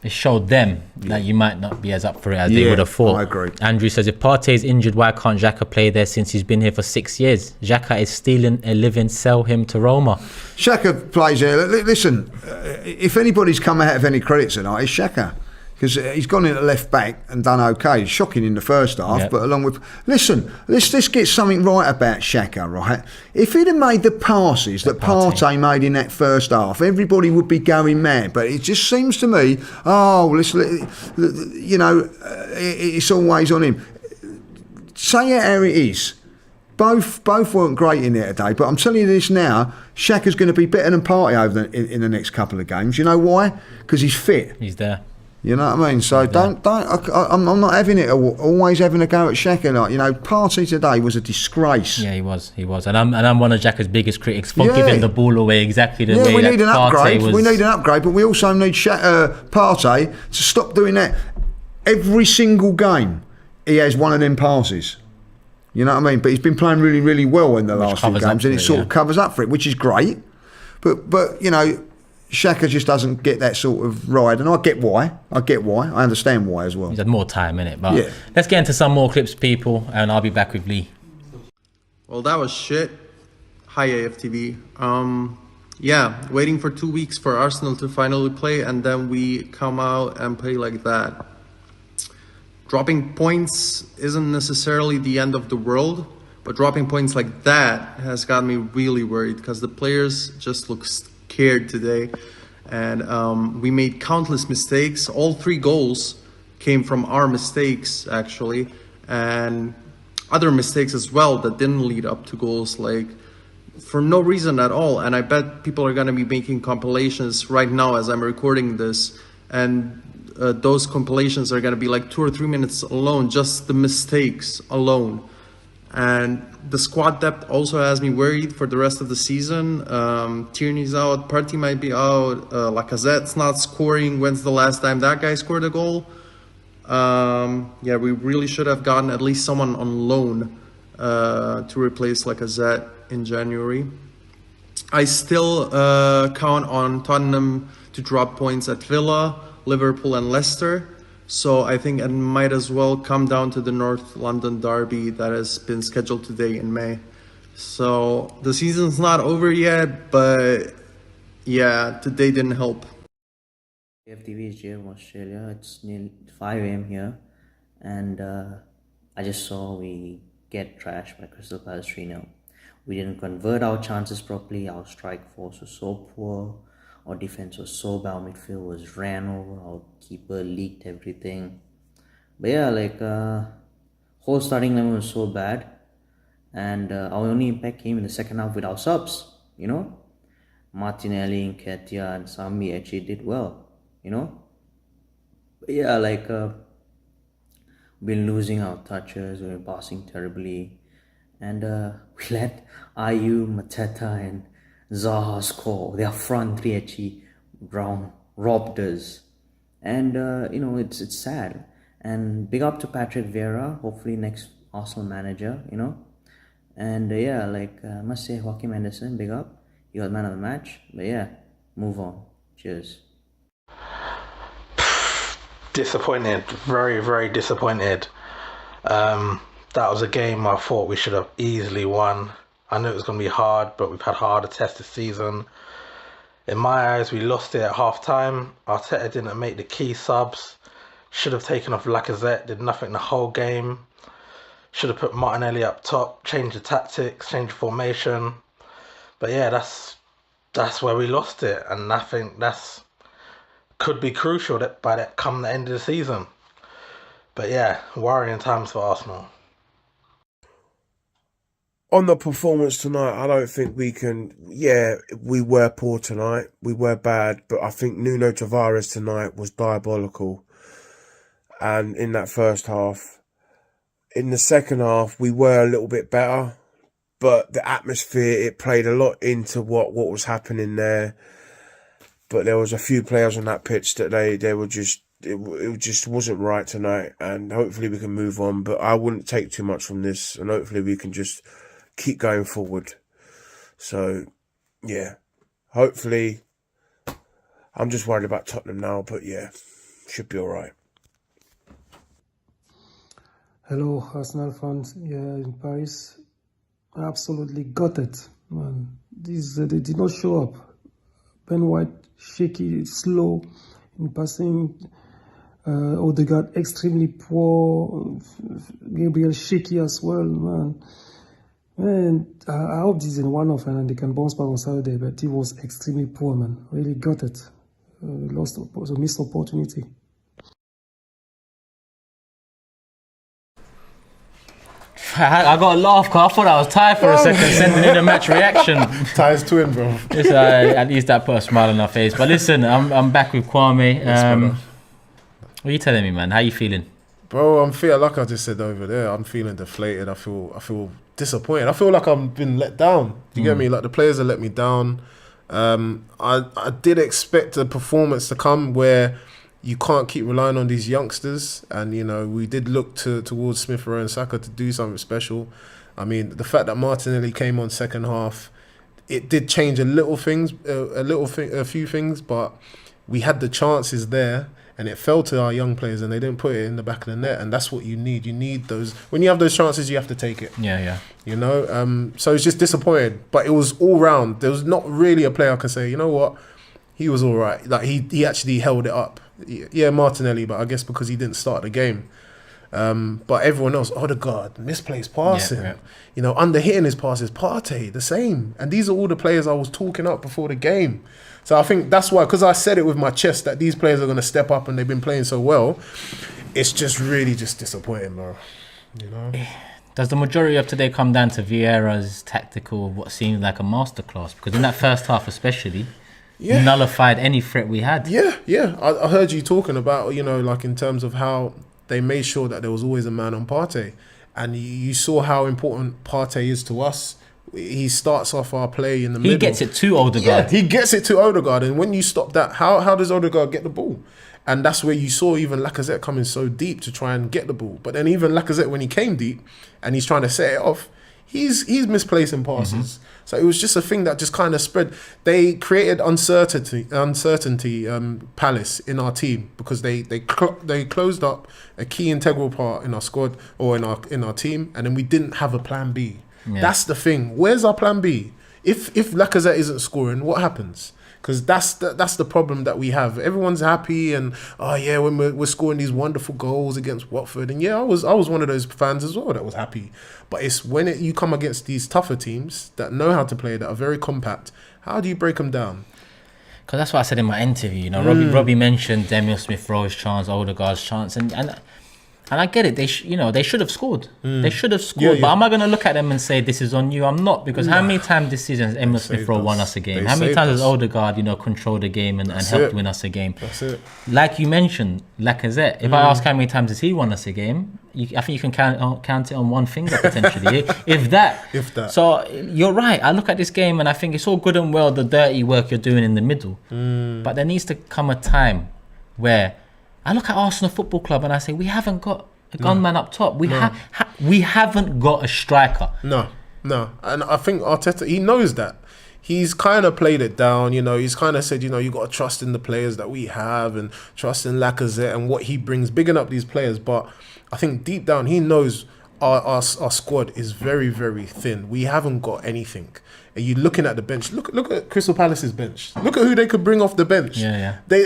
it showed them that you might not be as up for it as they would have thought. I agree. Andrew says, if Partey is injured, why can't Xhaka play there since he's been here for 6 years? Xhaka is stealing a living, sell him to Roma. Xhaka plays there. Listen, if anybody's come out of any credit tonight, it's Xhaka. Because he's gone into left back and done okay. Shocking in the first half, but along with... Listen, let's get something right about Xhaka, right? If he'd have made the passes that Partey made in that first half, everybody would be going mad. But it just seems to me, it's always on him. say it how it is. Both weren't great in there today, but I'm telling you this now, Xhaka's going to be better than Partey in the next couple of games. You know why? Because he's fit. He's there. You know what I mean? So I'm not having it always having a go at Xhaka. Like, you know, Partey today was a disgrace. Yeah, he was, and I'm one of Xhaka's biggest critics for giving the ball away exactly the way we that need an Partey upgrade. was. We need an upgrade, but we also need Partey to stop doing that. Every single game, he has one of them passes. You know what I mean? But he's been playing really, really well in the last few games, and it sort of covers up for it, which is great. But you know, Xhaka just doesn't get that sort of ride, and I get why. I understand why as well. He's had more time in it, but let's get into some more clips, people, and I'll be back with Lee. Well, that was shit. Hi, AFTV. Yeah, waiting for 2 weeks for Arsenal to finally play, and then we come out and play like that. Dropping points isn't necessarily the end of the world, but dropping points like that has got me really worried because the players just look scared today. And we made countless mistakes. All 3 goals came from our mistakes, actually, and other mistakes as well that didn't lead up to goals, like for no reason at all. And I bet people are going to be making compilations right now as I'm recording this, and those compilations are going to be like 2 or 3 minutes alone, just the mistakes alone. And the squad depth also has me worried for the rest of the season. Tierney's out, Partey might be out, Lacazette's not scoring. When's the last time that guy scored a goal? Yeah, we really should have gotten at least someone on loan to replace Lacazette in January. I still count on Tottenham to drop points at Villa, Liverpool and Leicester. So I think it might as well come down to the North London derby that has been scheduled today in May. So the season's not over yet, but yeah, today didn't help. AFTV is here in Australia. It's nearly 5 a.m. here, and I just saw we get trashed by Crystal Palace 3-0. We didn't convert our chances properly. Our strike force was so poor. Our defense was so bad. Our midfield was ran over. Our keeper leaked everything. But yeah, like whole starting line was so bad, and our only impact came in the second half with our subs. You know, Martinelli, Nketiah, and Sambi actually did well. You know, but yeah, like we've been losing our touches. We've been passing terribly, and we let Ayew, Mateta, and Zaha score. Their front 3 actually robbed us, and you know, it's sad. And big up to Patrick Vieira, hopefully next Arsenal manager, you know. And yeah, like I must say, Joaquin Anderson, big up. You got man of the match. But yeah, move on. Cheers. Disappointed, very, very disappointed. That was a game I thought we should have easily won. I knew it was going to be hard, but we've had harder tests this season. In my eyes, we lost it at half-time. Arteta didn't make the key subs. Should have taken off Lacazette, did nothing the whole game. Should have put Martinelli up top, changed the tactics, changed the formation. But yeah, that's where we lost it, and I think that's could be crucial by that come the end of the season. But yeah, worrying times for Arsenal. On the performance tonight, I don't think we can... Yeah, we were poor tonight. We were bad. But I think Nuno Tavares tonight was diabolical. And in that first half. In the second half, we were a little bit better. But the atmosphere, it played a lot into what was happening there. But there was a few players on that pitch that they were just... It just wasn't right tonight. And hopefully we can move on. But I wouldn't take too much from this. And hopefully we can just... keep going forward. So, yeah. Hopefully, I'm just worried about Tottenham now, but yeah, should be alright. Hello, Arsenal fans here in Paris. Absolutely gutted, man. They did not show up. Ben White, shaky, slow in passing. Odegaard, extremely poor. Gabriel, shaky as well, man. Man, I hope this is in one-off and they can bounce back on Saturday, but he was extremely poor, man. Really got it. Lost a missed opportunity. I got a laugh because I thought I was tired for a second, sending in a match reaction. Ty's twin, bro. At least that put a smile on our face. But listen, I'm back with Kwame. What are you telling me, man? How you feeling? Bro, I'm feeling like I just said over there. I'm feeling deflated. I feel disappointed. I feel like I've been let down. Do you get me? Like the players have let me down. I did expect a performance to come where you can't keep relying on these youngsters, and you know we did look towards Smith Rowe and Saka to do something special. I mean, the fact that Martinelli came on second half, it did change a few things, but we had the chances there. And it fell to our young players, and they didn't put it in the back of the net. And that's what you need. You need those. When you have those chances, you have to take it. Yeah. You know. So it's just disappointed. But it was all round. There was not really a player I can say, you know what, he was all right. Like he actually held it up. Yeah, Martinelli, but I guess because he didn't start the game. But everyone else, Odegaard, misplaced passing. Yeah. You know, under hitting his passes. Partey, the same. And these are all the players I was talking up before the game. So I think that's why, because I said it with my chest that these players are going to step up and they've been playing so well, it's just really just disappointing, bro. You know? Does the majority of today come down to Vieira's tactical, what seemed like a masterclass? Because in that first half especially, nullified any threat we had. Yeah. I heard you talking about, you know, like in terms of how they made sure that there was always a man on Partey. And you saw how important Partey is to us. He starts off our play in the middle. He gets it to Odegaard. Yeah, he gets it to Odegaard. And when you stop that, how does Odegaard get the ball? And that's where you saw even Lacazette coming so deep to try and get the ball. But then even Lacazette, when he came deep and he's trying to set it off, he's misplacing passes. So it was just a thing that just kind of spread. They created uncertainty, Palace in our team, because they closed up a key integral part in our squad or in our team, and then we didn't have a plan B. Yeah. That's the thing. Where's our plan B? If Lacazette isn't scoring, what happens? Because that's the problem that we have. Everyone's happy and when we're scoring these wonderful goals against Watford, and I was one of those fans as well that was happy. But it's when you come against these tougher teams that know how to play, that are very compact. How do you break them down? Because that's what I said in my interview. You know, Robbie mentioned Emile Smith Rowe's chance, Odegaard's chance, and I get it. They should have scored. They should have scored. But am I going to look at them and say this is on you? I'm not, because how many times this season has Emile Smith Rowe won us a game? How many times has Odegaard, controlled a game and helped win us a game? That's it. Like you mentioned, Lacazette. If I ask how many times has he won us a game, I think you can count it on one finger potentially, if that. So you're right. I look at this game and I think it's all good and well the dirty work you're doing in the middle, but there needs to come a time where I look at Arsenal Football Club and I say, we haven't got a gunman up top. We haven't got a striker. No. And I think Arteta, he knows that. He's kind of played it down, he's kind of said, you got to trust in the players that we have and trust in Lacazette and what he brings, bigging up these players. But I think deep down, he knows our squad is very, very thin. We haven't got anything. And you're looking at the bench. Look at Crystal Palace's bench. Look at who they could bring off the bench. Yeah. They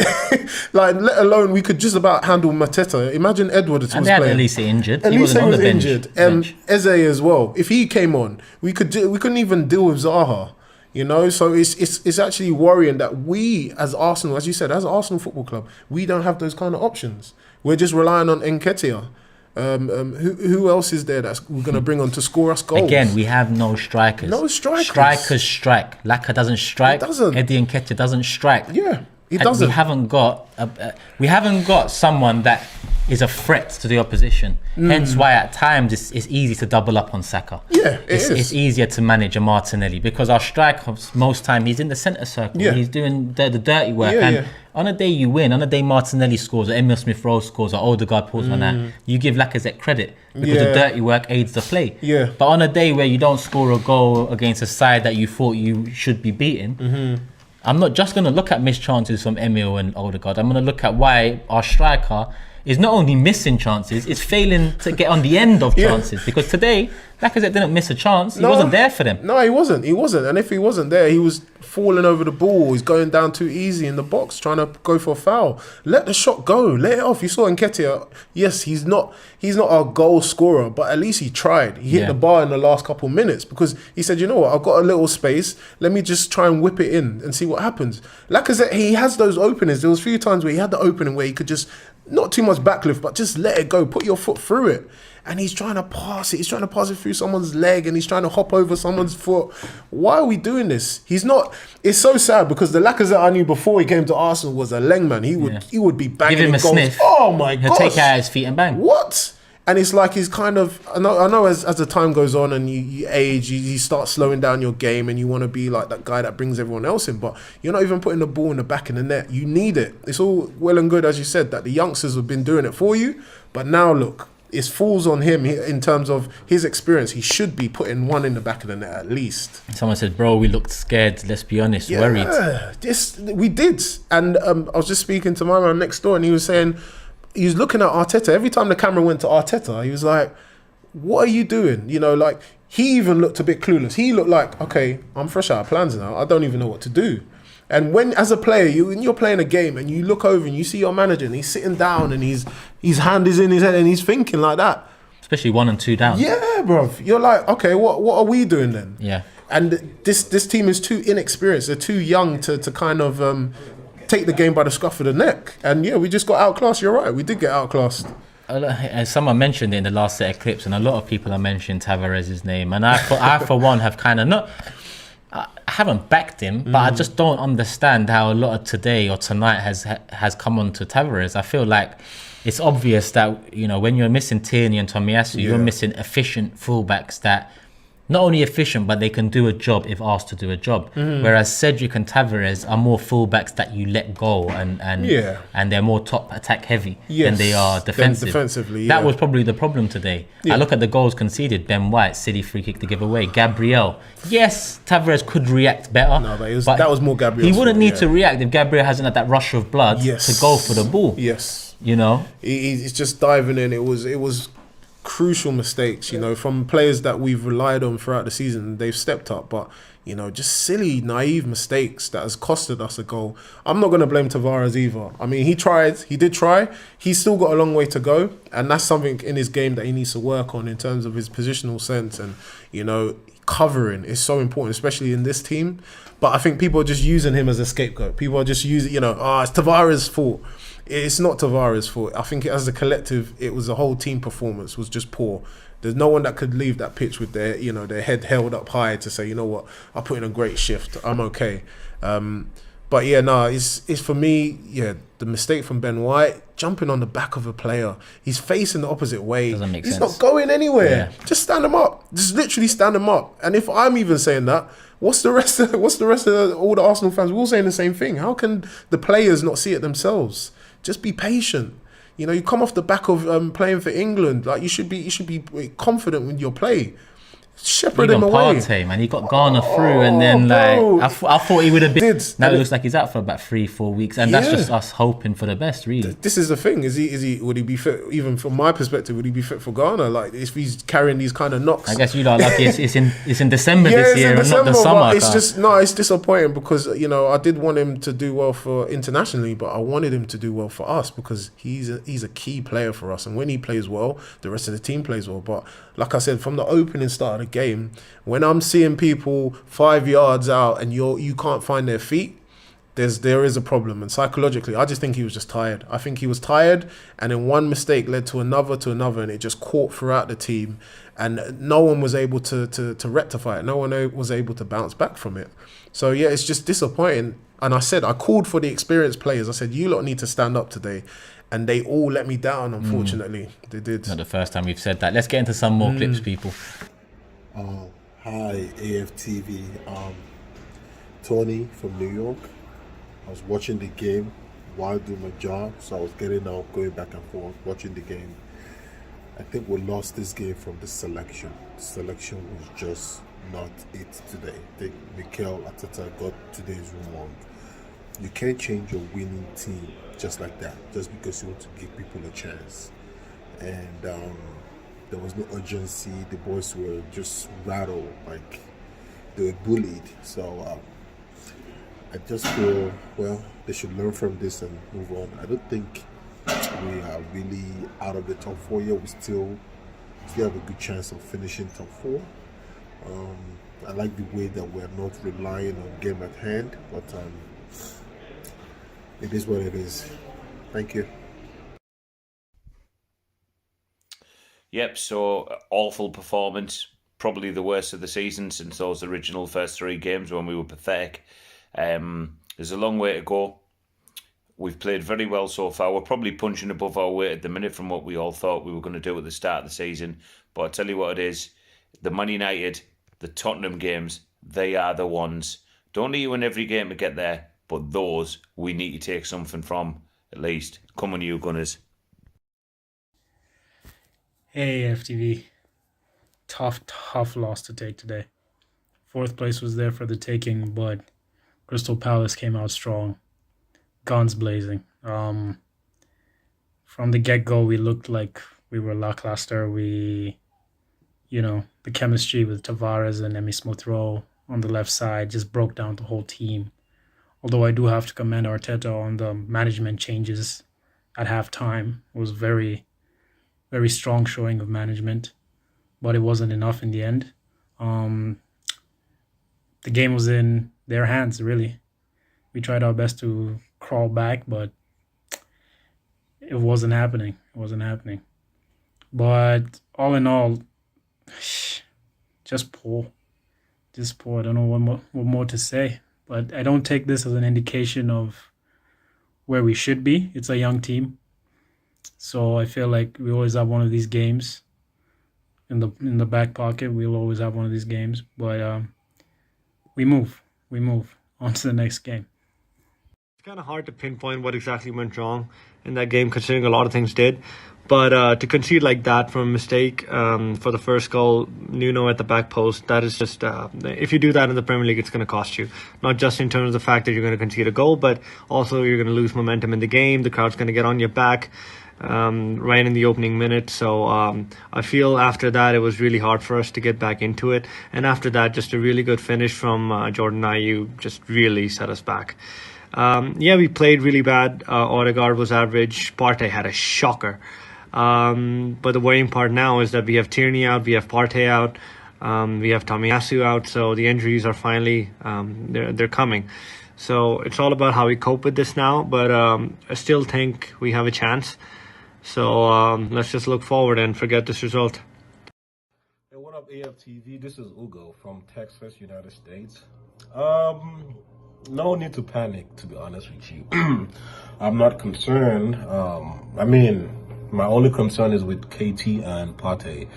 let alone we could just about handle Mateta. Imagine Edwards was playing. Elise injured. Elise was injured. Eze as well. If he came on, we couldn't even deal with Zaha. So it's actually worrying that we as Arsenal, as you said, as Arsenal Football Club, we don't have those kind of options. We're just relying on Nketiah. Who else is there that's we're going to bring on to score us goals? Again, we have no strikers. No strikers. Strikers strike. Laka doesn't strike. He doesn't. Eddie Nketiah doesn't strike. Yeah, he doesn't. We haven't got someone that is a threat to the opposition. Hence why at times it's easy to double up on Saka. Yeah, it's easier to manage a Martinelli because our strikers, most time he's in the centre circle. Yeah. He's doing the dirty work. On a day you win, on a day Martinelli scores or Emile Smith Rowe scores or Odegaard pulls one out, you give Lacazette credit because the dirty work aids the play. Yeah. But on a day where you don't score a goal against a side that you thought you should be beating, I'm not just going to look at missed chances from Emile and Odegaard. I'm going to look at why our striker is not only missing chances, it's failing to get on the end of chances. Because today, Lacazette didn't miss a chance. He wasn't there for them. No, he wasn't. And if he wasn't there, he was falling over the ball. He's going down too easy in the box, trying to go for a foul. Let the shot go. Let it off. You saw Nketiah. Yes, he's not our goal scorer, but at least he tried. He hit the bar in the last couple minutes because he said, you know what, I've got a little space. Let me just try and whip it in and see what happens. Lacazette, he has those openings. There was a few times where he had the opening where he could just, not too much almost backlift, but just let it go. Put your foot through it. And he's trying to pass it. He's trying to pass it through someone's leg, and he's trying to hop over someone's foot. Why are we doing this? He's not. It's so sad because the Lacazette I knew before he came to Arsenal was a Lengman. He would be banging Give him in a goals. sniff. Oh my He'll gosh. take it out his feet and bang. What? And it's like he's kind of. I know as the time goes on and you age, you start slowing down your game, and you want to be like that guy that brings everyone else in. But you're not even putting the ball in the back of the net. You need it. It's all well and good, as you said, that the youngsters have been doing it for you. But now look. It falls on him in terms of his experience. He should be putting one in the back of the net at least. Someone said, bro, we looked scared, let's be honest, worried. We did. And I was just speaking to my man next door, and he was saying, he was looking at Arteta. Every time the camera went to Arteta, he was like, what are you doing? You know, like, he even looked a bit clueless. He looked like, okay, I'm fresh out of plans now. I don't even know what to do. And when, as a player, when you're playing a game and you look over and you see your manager and he's sitting down and his hand is in his head and he's thinking like that. Especially 1 and 2 down. Yeah, bro. You're like, okay, what are we doing then? Yeah. And this team is too inexperienced. They're too young to kind of take the game by the scruff of the neck. And yeah, we just got outclassed. You're right. We did get outclassed. As someone mentioned it in the last set of clips, and a lot of people are mentioning Tavares' name. And I for one, have kind of not... I haven't backed him, but I just don't understand how a lot of today or tonight has come on to Tavares. I feel like it's obvious that, you know, when you're missing Tierney and Tomiyasu, you're missing efficient fullbacks that not only efficient, but they can do a job if asked to do a job. Whereas Cedric and Tavares are more fullbacks that you let go and they're more top attack heavy than they are defensive. Defensively, That was probably the problem today. I look at the goals conceded. Ben White, silly free kick to give away. Gabriel. Yes, Tavares could react better. No, but that was more Gabriel. He wouldn't need to react if Gabriel hasn't had that rush of blood to go for the ball. Yes. You know? He's just diving in. It was crucial mistakes, you know, from players that we've relied on throughout the season. They've stepped up, but, you know, just silly, naive mistakes that has costed us a goal. I'm not going to blame Tavares either. I mean, he did try. He's still got a long way to go, and that's something in his game that he needs to work on in terms of his positional sense. And, you know, covering is so important, especially in this team. But I think people are just using him as a scapegoat. People are just using, you know, it's Tavares' fault. It's not Tavares' fault. I think as a collective, it was the whole team performance was just poor. There's no one that could leave that pitch with their, you know, their head held up high to say, you know what, I put in a great shift. I'm okay. But yeah, no, it's for me, yeah, the mistake from Ben White, jumping on the back of a player. He's facing the opposite way. Doesn't make He's sense. not going anywhere. Yeah. Just stand him up. Just literally stand him up. And if I'm even saying that, what's the rest of all the Arsenal fans? We're all saying the same thing. How can the players not see it themselves? Just be patient. You know, you come off the back of playing for England. Like you should be confident with your play. Shepherd him away. Partey, man, he got Garner through, and then I thought he would have been. Now it looks like he's out for about 3-4 weeks, and that's just us hoping for the best, really. This is the thing. Would he be fit? Even from my perspective, would he be fit for Ghana? Like if he's carrying these kind of knocks. I guess you don't like it's in December this year, and not the summer. But it's disappointing because, you know, I did want him to do well for internationally, but I wanted him to do well for us because he's a key player for us, and when he plays well, the rest of the team plays well. But like I said, from the opening start of the game, when I'm seeing people 5 yards out and you can't find their feet, there is a problem. And psychologically, I just think he was just tired. I think he was tired, and then one mistake led to another, and it just caught throughout the team, and no one was able to rectify it. No one was able to bounce back from it. So yeah, it's just disappointing. And I called for the experienced players. I said, you lot need to stand up today. And they all let me down, unfortunately. They did. Not the first time we've said that. Let's get into some more clips, people. Hi, AFTV. Tony from New York. I was watching the game while doing my job, so I was getting out, going back and forth, watching the game. I think we lost this game from the selection. The selection was just not it today. I think Mikel Arteta got today's wrong. You can't change your winning team just like that, just because you want to give people a chance. And there was no urgency. The boys were just rattled, like they were bullied. So I just feel, well, they should learn from this and move on. I don't think we are really out of the top 4 yet. We still have a good chance of finishing top 4. I like the way that we're not relying on game at hand, but it is what it is. Thank you. Yep, so awful performance. Probably the worst of the season since those original first 3 games when we were pathetic. There's a long way to go. We've played very well so far. We're probably punching above our weight at the minute from what we all thought we were going to do at the start of the season. But I'll tell you what it is. The Man United, the Tottenham games, they are the ones. Don't need to win every game to get there, but those we need to take something from, at least. Come on, you Gunners. Hey, AFTV. Tough loss to take today. 4th place was there for the taking, but Crystal Palace came out strong. Guns blazing. From the get-go, we looked like we were lackluster. The chemistry with Tavares and Emmy Smith-Rowe on the left side just broke down the whole team. Although I do have to commend Arteta on the management changes at halftime. It was very, very strong showing of management, but it wasn't enough in the end. The game was in their hands, really. We tried our best to crawl back, but it wasn't happening. But all in all, just poor. I don't know what more to say. But I don't take this as an indication of where we should be. It's a young team. So I feel like we always have one of these games in the back pocket. We'll always have one of these games. But we move on to the next game. It's kind of hard to pinpoint what exactly went wrong in that game, considering a lot of things did. But to concede like that from a mistake for the first goal, Nuno at the back post, that is just, if you do that in the Premier League, it's going to cost you. Not just in terms of the fact that you're going to concede a goal, but also you're going to lose momentum in the game. The crowd's going to get on your back right in the opening minute. So I feel after that, it was really hard for us to get back into it. And after that, just a really good finish from Jordan Ayew just really set us back. We played really bad. Odegaard was average. Partey had a shocker. But the worrying part now is that we have Tierney out, we have Partey out, we have Tomiyasu out, so the injuries are finally they're coming. So it's all about how we cope with this now, but I still think we have a chance. So let's just look forward and forget this result. Hey, what up, AFTV? This is Ugo from Texas, United States. No need to panic, to be honest with you. I'm not concerned. My only concern is with KT and Partey.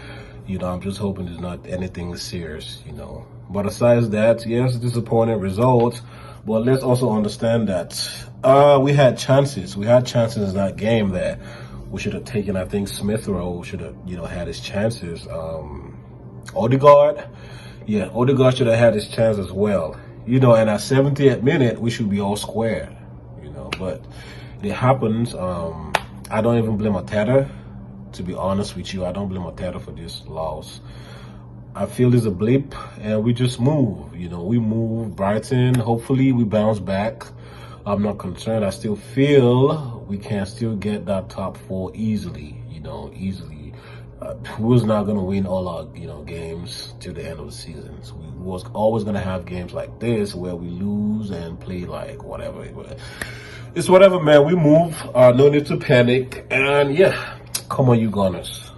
I'm just hoping there's not anything serious, But aside that, yes, disappointing results. But let's also understand that we had chances. We had chances in that game that we should have taken. I think Smith-Rowe should have, had his chances. Odegaard should have had his chance as well. And at 70th minute, we should be all square, But it happens. I don't even blame Arteta, to be honest with you. I don't blame Arteta for this loss. I feel it's a blip, and we just move. We move. Brighton, hopefully we bounce back. I'm not concerned. I still feel we can still get that top 4 easily, easily. We was not going to win all our, games till the end of the season. So we was always going to have games like this where we lose and play like whatever. It's whatever, man. We move. No need to panic. And come on, you Gunners.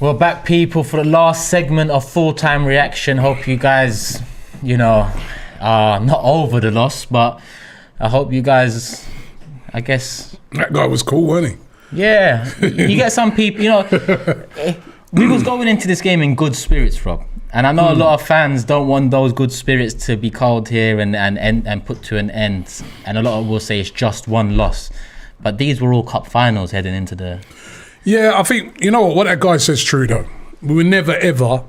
We're back, people, for the last segment of full-time reaction. Hope you guys, are not over the loss, but I hope you guys, I guess... That guy was cool, wasn't he? Yeah. You get some people, we was going into this game in good spirits, Rob. And I know a lot of fans don't want those good spirits to be called here and put to an end. And a lot of will say it's just one loss. But these were all cup finals heading into the... Yeah, I think, what that guy says true, though. We were never, ever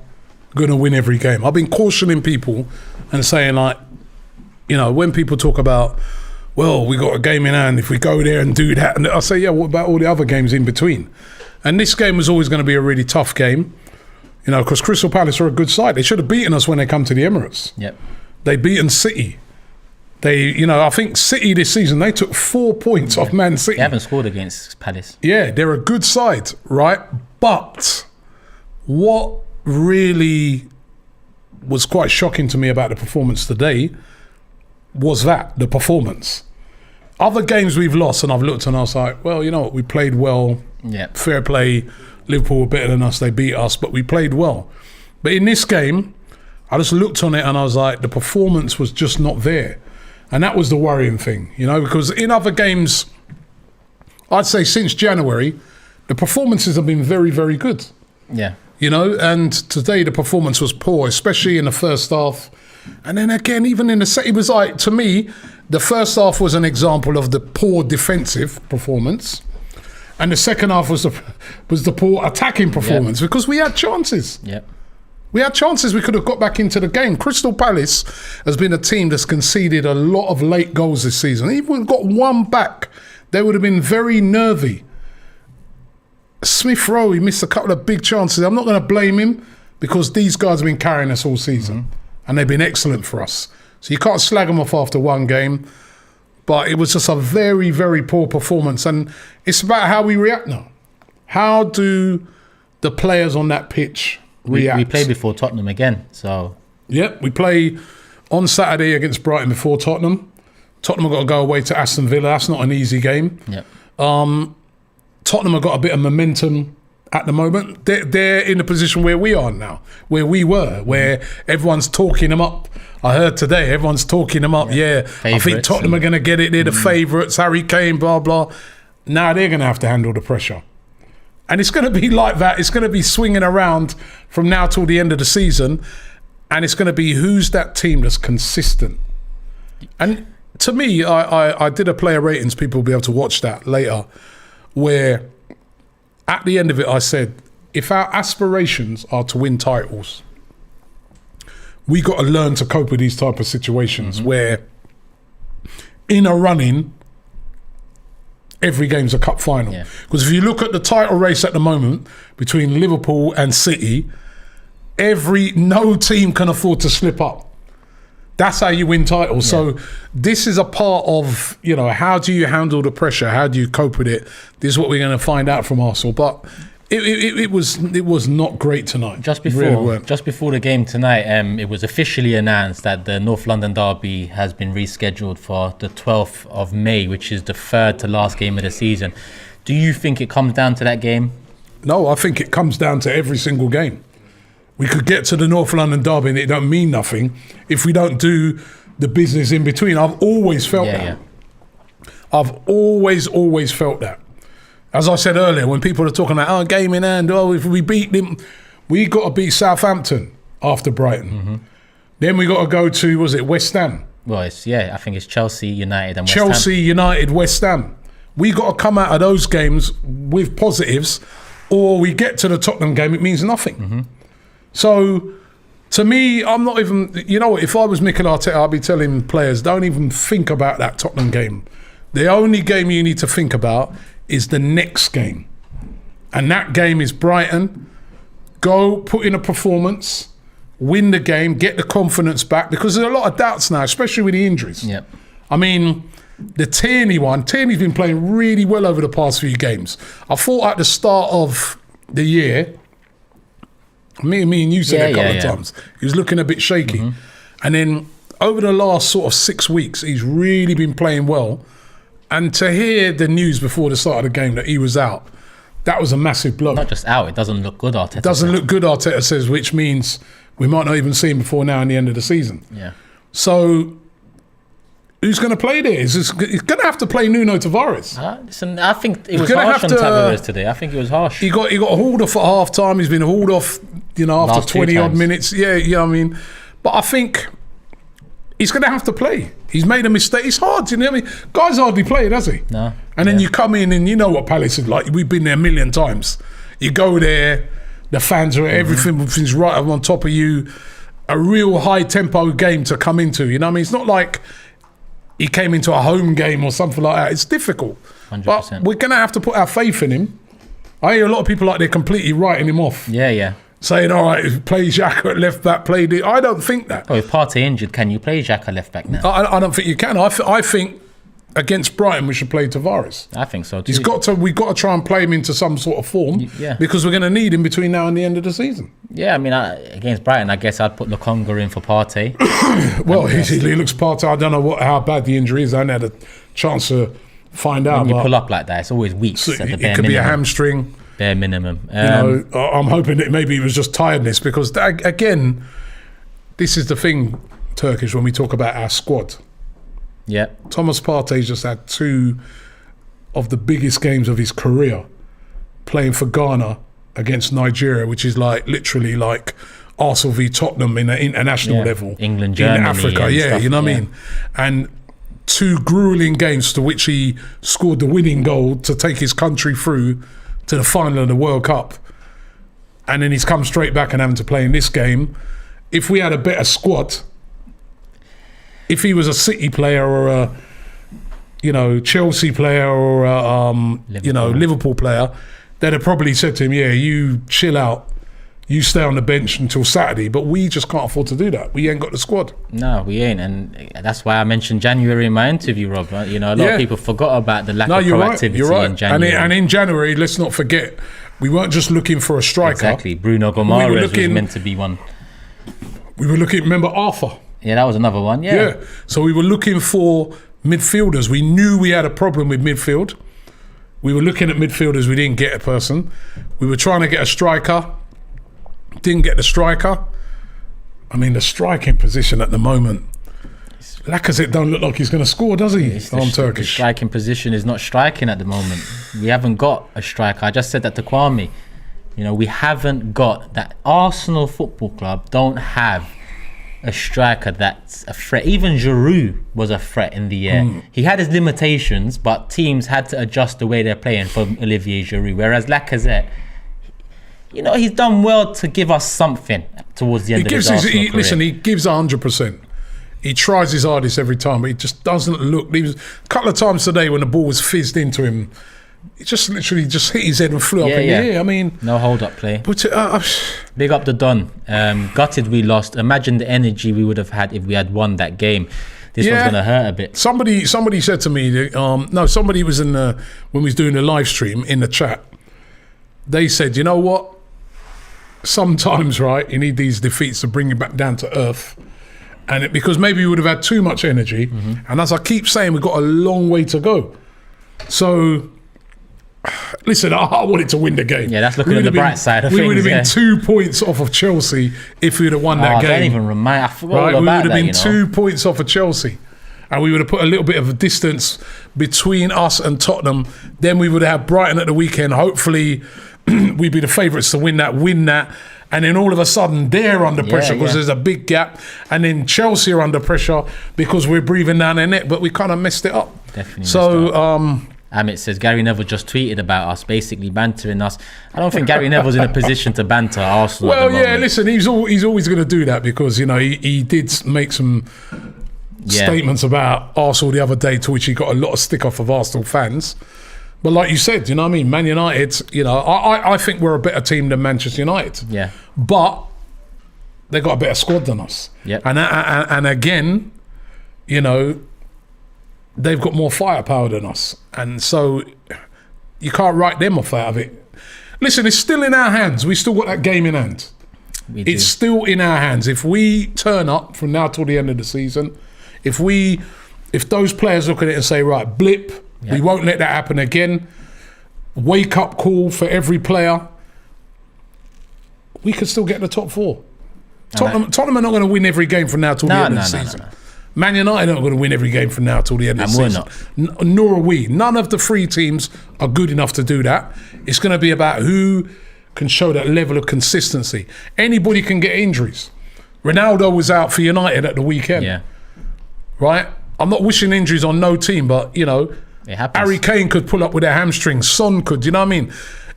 going to win every game. I've been cautioning people and saying, when people talk about, well, we got a game in hand, if we go there and do that. And I say, yeah, what about all the other games in between? And this game was always going to be a really tough game. Because Crystal Palace are a good side. They should have beaten us when they come to the Emirates. Yep. They beaten City. I think City this season, they took 4 points off Man City. They haven't scored against Palace. Yeah, they're a good side, right? But what really was quite shocking to me about the performance today was the performance. Other games we've lost, and I've looked and I was like, well, you know what, we played well, Yeah. Fair play. Liverpool were better than us. They beat us, but we played well. But in this game, I just looked on it and I was like, the performance was just not there. And that was the worrying thing, you know, because in other games, I'd say since January, the performances have been very, very good. Yeah. You know, and today the performance was poor, especially in the first half. And then again, even in the second, it was like, to me, the first half was an example of the poor defensive performance. And the second half was the poor attacking performance because we had chances. Yep. We had chances. We could have got back into the game. Crystal Palace has been a team that's conceded a lot of late goals this season. Even if we got one back, they would have been very nervy. Smith Rowe, he missed a couple of big chances. I'm not going to blame him because these guys have been carrying us all season and they've been excellent for us. So you can't slag them off after one game. But it was just a very, very poor performance. And it's about how we react now. How do the players on that pitch react? We play before Tottenham again, so... Yep, we play on Saturday against Brighton before Tottenham. Tottenham have got to go away to Aston Villa. That's not an easy game. Yep. Tottenham have got a bit of momentum at the moment. They're in the position where we are now, where we were, where everyone's talking them up. I heard today, everyone's talking them up. Yeah, I think Tottenham are going to get it. They're the favourites. Harry Kane, blah, blah. Now they're going to have to handle the pressure. And it's going to be like that. It's going to be swinging around from now till the end of the season. And it's going to be who's that team that's consistent. And to me, I did a player ratings. People will be able to watch that later, where at the end of it, I said, if our aspirations are to win titles, we got to learn to cope with these type of situations where in a running, every game's a cup final. Because if you look at the title race at the moment between Liverpool and City, no team can afford to slip up. That's how you win titles. So this is a part of, you know, how do you handle the pressure? How do you cope with it? This is what we're going to find out from Arsenal. But it was not great tonight. Just before the game tonight, it was officially announced that the North London derby has been rescheduled for the 12th of May, which is the third to last game of the season. Do you think it comes down to that game? No, I think it comes down to every single game. We could get to the North London derby and it don't mean nothing if we don't do the business in between. I've always felt that. Yeah. I've always felt that. As I said earlier, when people are talking about, game in hand, if we beat them, we got to beat Southampton after Brighton. Then we got to go to, was it West Ham? Well, I think it's Chelsea, United and West Ham. Chelsea, United, West Ham. We got to come out of those games with positives, or we get to the Tottenham game, it means nothing. So, to me, I'm not even... You know what? If I was Mikel Arteta, I'd be telling players, don't even think about that Tottenham game. The only game you need to think about is the next game. And that game is Brighton. Go, put in a performance, win the game, get the confidence back, because there's a lot of doubts now, especially with the injuries. Yep. I mean, the Tierney one, Tierney's been playing really well over the past few games. I thought at the start of the year... Me and you said it a couple of times. He was looking a bit shaky. And then over the last sort of 6 weeks, he's really been playing well. And to hear the news before the start of the game that he was out, that was a massive blow. Not just out, it doesn't look good, Arteta. Doesn't look good, Arteta says, which means we might not even see him before now and the end of the season. Yeah. So... who's going to play there? He's going to have to play Nuno Tavares. Listen, I think it was harsh on Tavares today. I think it was harsh. He got hauled off at half time. He's been hauled off, after 20 odd minutes. I mean, but I think he's going to have to play. He's made a mistake. It's hard, you know what I mean? Guy's hardly played, has he? No. And then you come in and you know what Palace is like. We've been there a million times. You go there, the fans are everything's right up on top of you. A real high tempo game to come into. You know what I mean? It's not like he came into a home game or something like that. It's difficult. 100%. But we're going to have to put our faith in him. I hear a lot of people like they're completely writing him off. Yeah. Saying, all right, play Xhaka at left back, play the... I don't think that. Oh, if Partey injured, can you play Xhaka left back now? I don't think you can. I think against Brighton we should play Tavares. I think so too. We've got to try and play him into some sort of form because we're going to need him between now and the end of the season. Yeah, I mean, against Brighton, I guess I'd put Lokonga in for Partey. Well, he looks Partey. I don't know how bad the injury is. I haven't had a chance to find out. When you but pull up like that, it's always weeks. so at the it bare could be a minimum. hamstring. Bare minimum. I'm hoping that maybe it was just tiredness because, again, this is the thing, Turkish, when we talk about our squad. Yeah. Thomas Partey just had 2 of the biggest games of his career playing for Ghana against Nigeria, which is like literally like Arsenal v Tottenham in an international level. England, in Germany, Africa. and Yeah, stuff, you know what I yeah. mean? And 2 grueling games to which he scored the winning goal to take his country through to the final of the World Cup. And then he's come straight back and having to play in this game. If we had a better squad, if he was a City player or a Chelsea player or a Liverpool player, they'd have probably said to him, yeah, you chill out, you stay on the bench until Saturday. But we just can't afford to do that. We ain't got the squad. No, we ain't, and that's why I mentioned January in my interview, Rob. A lot of people forgot about the lack of proactivity in January. And in January, let's not forget, we weren't just looking for a striker. Exactly, Bruno Gomares was meant to be one. We were looking, remember Arthur? Yeah, that was another one, Yeah, so we were looking for midfielders. We knew we had a problem with midfield. We were looking at midfielders, we didn't get a person. We were trying to get a striker, didn't get the striker. I mean, the striking position at the moment, Lacazette don't look like he's going to score, does he? I'm Turkish. The striking position is not striking at the moment. We haven't got a striker. I just said that to Kwame. We haven't got that. Arsenal Football Club don't have a striker that's a threat. Even Giroud was a threat in the air. He had his limitations, but teams had to adjust the way they're playing for Olivier Giroud. Whereas Lacazette, he's done well to give us something towards the end of his Arsenal career. Listen, he gives 100%. He tries his hardest every time, but he just doesn't look. He was a couple of times today when the ball was fizzed into him. He just literally just hit his head and flew up in the air. I mean, no hold up play. But big up the Don. Gutted we lost. Imagine the energy we would have had if we had won that game. This one's gonna hurt a bit. Somebody said to me, somebody was when we was doing the live stream in the chat. They said, you know what? Sometimes, right, you need these defeats to bring you back down to earth. And because maybe you would have had too much energy. And as I keep saying, we've got a long way to go. So, listen, I wanted to win the game. Yeah, that's looking at the bright side of things. We would have been 2 points off of Chelsea if we would have won that game. Don't even remind. I forgot all we about would have that, been 2 points off of Chelsea. And we would have put a little bit of a distance between us and Tottenham. Then we would have Brighton at the weekend. Hopefully, we'd be the favourites to win that. And then all of a sudden, they're under pressure because there's a big gap. And then Chelsea are under pressure because we're breathing down their neck. But we kind of messed it up. Definitely So, Amit says Gary Neville just tweeted about us, basically bantering us. I don't think Gary Neville's in a position to banter Arsenal. well, at the yeah, moment. listen, he's always going to do that because, he did make some statements about Arsenal the other day to which he got a lot of stick off of Arsenal fans. But like you said, Man United, I think we're a better team than Manchester United. Yeah. But they got a better squad than us. Yep. And again, they've got more firepower than us. And so you can't write them off out of it. Listen, it's still in our hands. We still got that game in hand. It's still in our hands. If we turn up from now till the end of the season, if those players look at it and say, right, blip, we won't let that happen again, wake up call for every player, we could still get the top 4. Tottenham are not going to win every game from now till the end of the season. Man United are not going to win every game from now till the end of the season. Nor are we. None of the 3 teams are good enough to do that. It's going to be about who can show that level of consistency. Anybody can get injuries. Ronaldo was out for United at the weekend. Yeah. Right? I'm not wishing injuries on no team, but, it happens. Harry Kane could pull up with a hamstring. Son could, you know what I mean?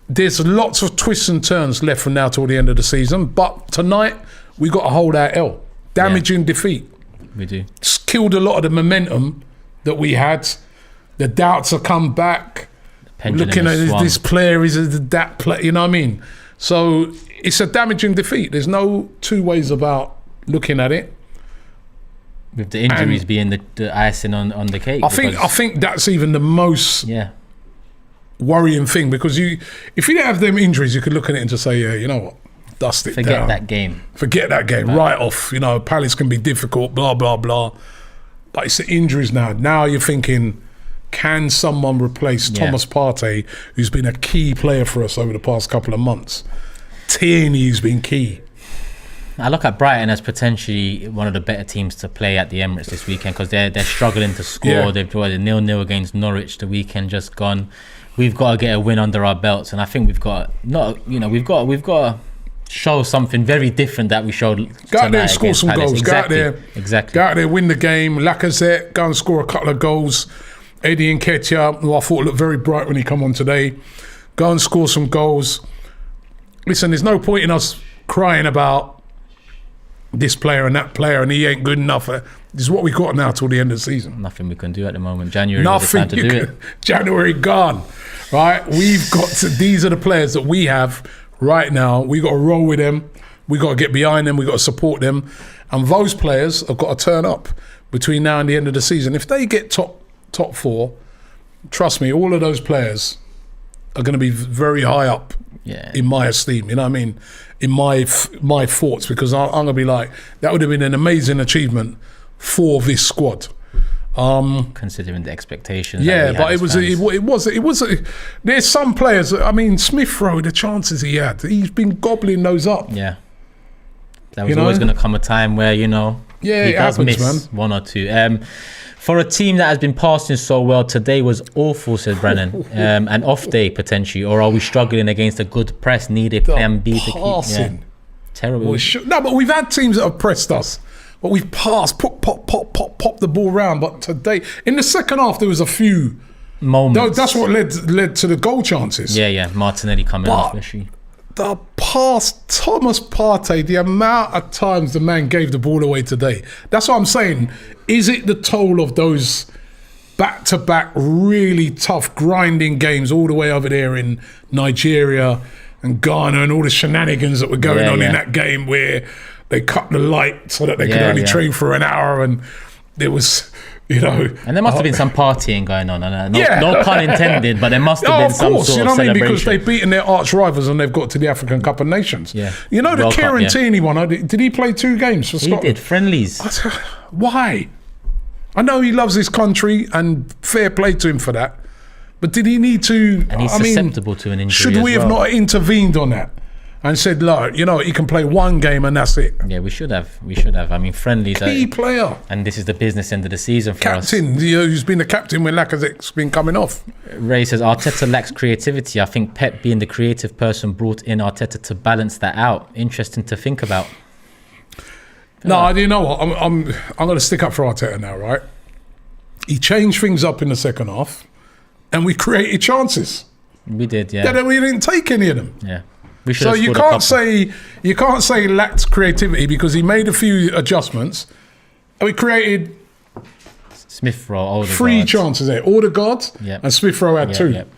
There's lots of twists and turns left from now till the end of the season. But tonight, we got to hold our L. Damaging defeat. We do. It's killed a lot of the momentum that we had. The doubts have come back. Looking at this player, is that player, you know what I mean? So it's a damaging defeat. There's no 2 ways about looking at it. With the injuries being the icing on the cake. I think that's even the most worrying thing because if you didn't have them injuries, you could look at it and just say, yeah, you know what? Dust it Forget down. that game. Forget that game. Right off. Palace can be difficult, blah, blah, blah. But it's the injuries now. Now you're thinking, can someone replace Thomas Partey, who's been a key player for us over the past couple of months? Tierney's been key. I look at Brighton as potentially one of the better teams to play at the Emirates this weekend because they're struggling to score. Yeah. They've got a 0-0 against Norwich the weekend just gone. We've got to get a win under our belts, and I think we've got to show something very different that we showed. Go out there and score some Palace. goals. Exactly. Go out there, win the game. Lacazette, go and score a couple of goals. Eddie Nketiah, who I thought looked very bright when he come on today, go and score some goals. Listen, there's no point in us crying about this player and that player and he ain't good enough. This is what we got now till the end of the season. Nothing we can do at the moment. January was the time to do it. January gone, right? We've got to, these are the players that we have right now. We got to roll with them. We got to get behind them. We got to support them. And those players have got to turn up between now and the end of the season. If they get top four, trust me, all of those players are going to be very high up in my esteem. You know what I mean? In my thoughts, because I'm going to be like, that would have been an amazing achievement for this squad. Considering the expectations. Yeah, but it was. There's some players. I mean, Smith Rowe, the chances he had, he's been gobbling those up. Yeah, there was always going to come a time where he does miss one or two. For a team that has been passing so well, today was awful, said Brennan. An off day potentially, or are we struggling against a good press? Need a plan B to keep? Yeah. Terrible. No, but we've had teams that have pressed us. But we've passed, pop the ball round. But today, in the second half, there was a few moments. That's what led to the goal chances. Yeah. Martinelli coming on, especially. The pass, Thomas Partey, the amount of times the man gave the ball away today. That's what I'm saying. Is it the toll of those back-to-back really tough grinding games all the way over there in Nigeria and Ghana and all the shenanigans that were going on in that game where they cut the light so that they could only train for an hour, and there was, and there must have been some partying going on. No pun intended, but there must have been some sort of celebration. Because they've beaten their arch rivals and they've got to the African Cup of Nations. Yeah. The Kieran Tierney one, did he play 2 games for Scotland? He did, friendlies. Why? I know he loves his country and fair play to him for that, but did he need to? And he's susceptible to an injury. Should we have not intervened on that and said, look, he can play 1 game and that's it? Yeah, we should have. I mean, friendlies. Key player. And this is the business end of the season for us. Captain, who's been the captain when Lacazette's been coming off. Ray says, Arteta lacks creativity. I think Pep, being the creative person, brought in Arteta to balance that out. Interesting to think about. No, you know what? I'm going to stick up for Arteta now, right? He changed things up in the second half and we created chances. We did, yeah. Then we didn't take any of them. Yeah. So you can't say he lacked creativity because he made a few adjustments and we created Smith Rowe, 3 chances there. Odegaard and Smith Rowe had 2. Yep.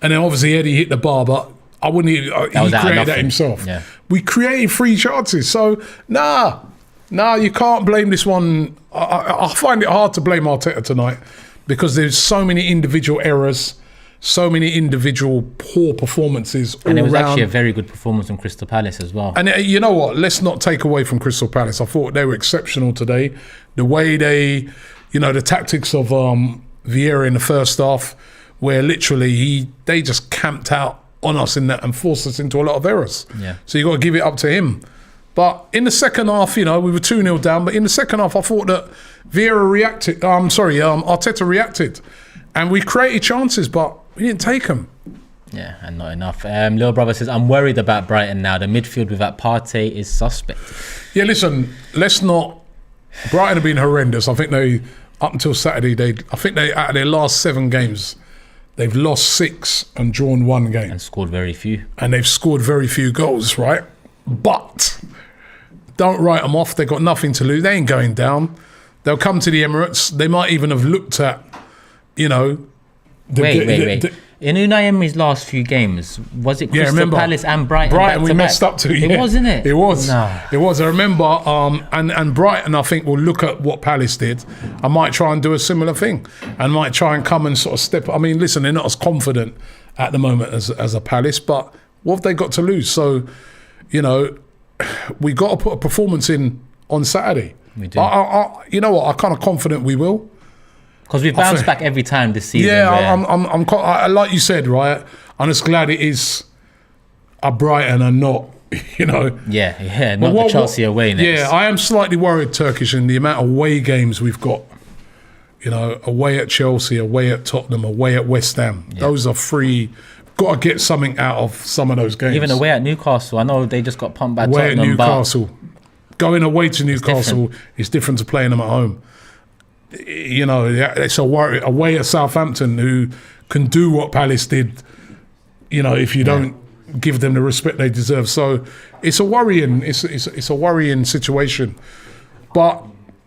And then obviously Eddie hit the bar, but I wouldn't. He created that himself. Yeah. We created 3 chances. So you can't blame this one. I find it hard to blame Arteta tonight because there's so many individual errors, so many individual poor performances all and it was around. Actually a very good performance from Crystal Palace as well. And you know what? Let's not take away from Crystal Palace. I thought they were exceptional today. The way they, the tactics of Vieira in the first half, where literally they just camped out on us in that and forced us into a lot of errors. Yeah. So you got to give it up to him. But in the second half, we were 2-0 down. But in the second half, I thought that Arteta reacted, and we created chances, but we didn't take them. Yeah, and not enough. Little brother says, I'm worried about Brighton now. The midfield without Partey is suspect. Yeah, listen, let's not. Brighton have been horrendous. I think up until Saturday, out of their last 7 games, they've lost 6 and drawn 1 game. And scored very few. And they've scored very few goals, right? But don't write them off. They've got nothing to lose. They ain't going down. They'll come to the Emirates. They might even have looked at, Wait. In Unai Emery's last few games, was it Crystal Palace and Brighton? Brighton, we messed up too. It wasn't it? It was. No. It was. I remember, and Brighton, I think, will look at what Palace did. I might try and do a similar thing, and might try and come and sort of step. I mean, listen, they're not as confident at the moment as a Palace, but what have they got to lose? So, we got to put a performance in on Saturday. We do. You know what? I'm kind of confident we will. Because we bounce back every time this season. Yeah, where- I like you said, right? I'm just glad it is a Brighton and not, you know. Yeah, not the Chelsea away next. Yeah, I am slightly worried, Turkish, in the amount of away games we've got. You know, away at Chelsea, away at Tottenham, away at West Ham. Yeah. Those are 3. Got to get something out of some of those games. Even away at Newcastle. I know they just got pumped by away Tottenham. At Newcastle. Going away to Newcastle is different to playing them at home. You know, it's a worry. Away at Southampton, who can do what Palace did, you know, if you don't give them the respect they deserve. So it's a worrying, it's a worrying situation. But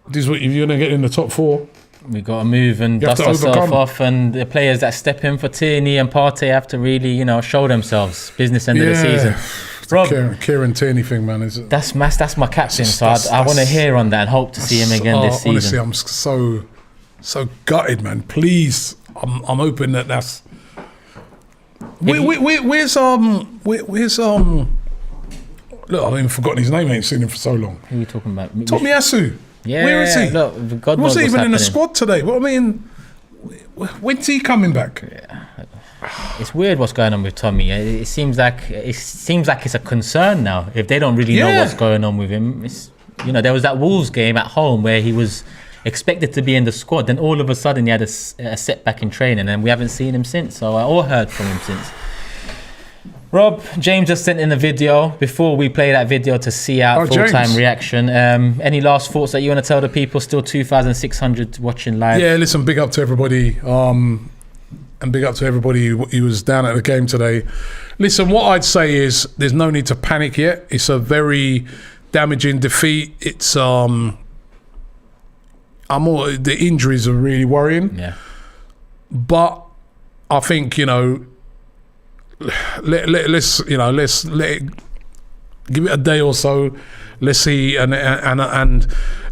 this is what, if you're going to get in the top 4, we got to move and dust ourselves off, and the players that step in for Tierney and Partey have to really, you know, show themselves. Business end of the season. Rob, Kieran Tierney thing, man. That's my captain, so I want to hear on that and hope to see him again this season. Honestly, I'm so gutted, man. Please, I'm hoping that's. Where's look, I've even forgotten his name. I ain't seen him for so long. Who are you talking about? Tomiyasu. Yeah, where is he? Look, God he wasn't knows even in the happening. squad today. What I mean, when's he coming back? Yeah. It's weird what's going on with Tommy. It seems like it's a concern now. If they don't really know what's going on with him, you know, there was that Wolves game at home where he was expected to be in the squad. Then all of a sudden he had a setback in training, and we haven't seen him since. Or heard from him since. Rob, James just sent in a video before we play that video to see out full-time reaction. Any last thoughts that you want to tell the people? Still 2,600 watching live. Yeah, listen, big up to everybody. And big up to everybody who was down at the game today. Listen, what I'd say is there's no need to panic yet. It's a very damaging defeat. It's the injuries are really worrying. Yeah. But I think, you know, let's let it, give it a day or so. Let's see, and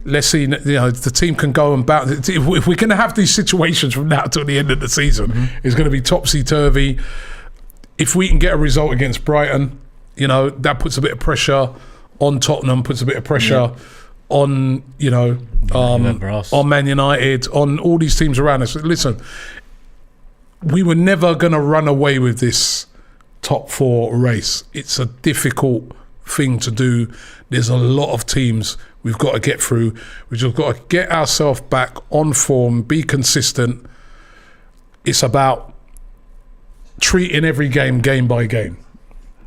let's see. You know, the team can go and bounce. If we're going to have these situations from now till the end of the season, it's going to be topsy turvy. If we can get a result against Brighton, you know, that puts a bit of pressure on Tottenham, puts a bit of pressure on, you know, on Man United, on all these teams around us. Listen, we were never going to run away with this top 4 race. It's a difficult thing to do. There's a lot of teams we've got to get through. We've just got to get ourselves back on form, be consistent. It's about treating every game by game.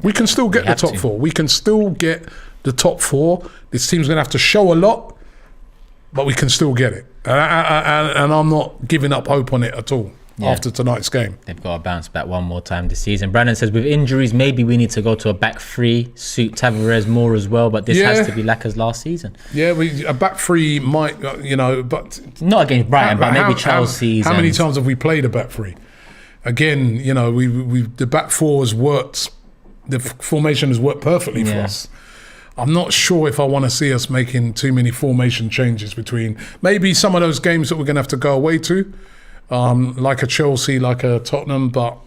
We can still get the top 4. We can still get the top 4. This team's going to have to show a lot, but we can still get it. And I'm not giving up hope on it at all. After tonight's game, they've got to bounce back one more time this season. Brandon says with injuries, maybe we need to go to a back 3, suit Tavares more as well. But this has to be like as last season. Yeah, a back 3 might, you know, but not against Brighton, but maybe Chelsea. How many times have we played a back 3? Again, you know, we the back 4 has worked. The formation has worked perfectly for us. I'm not sure if I want to see us making too many formation changes between maybe some of those games that we're going to have to go away to. Like a Chelsea, like a Tottenham, but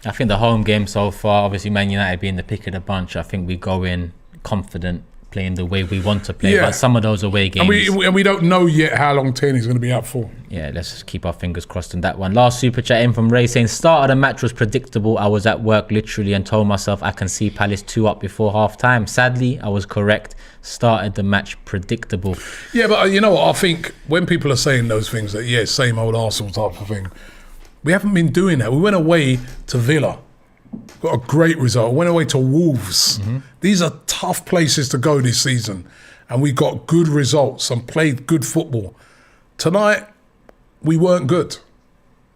I think the home game so far, obviously Man United being the pick of the bunch, I think we go in confident, playing the way we want to play. But some of those away games, and we don't know yet how long Tierney's going to be out for. Yeah, let's just keep our fingers crossed on that one. Last super chat in from Ray saying, start of the match was predictable. I was at work literally and told myself I can see Palace 2 up before half time. Sadly, I was correct. Started the match predictable. Yeah, but you know what? I think when people are saying those things that, same old Arsenal type of thing, we haven't been doing that. We went away to Villa, got a great result. Went away to Wolves. These are tough places to go this season. And we got good results and played good football. Tonight, we weren't good.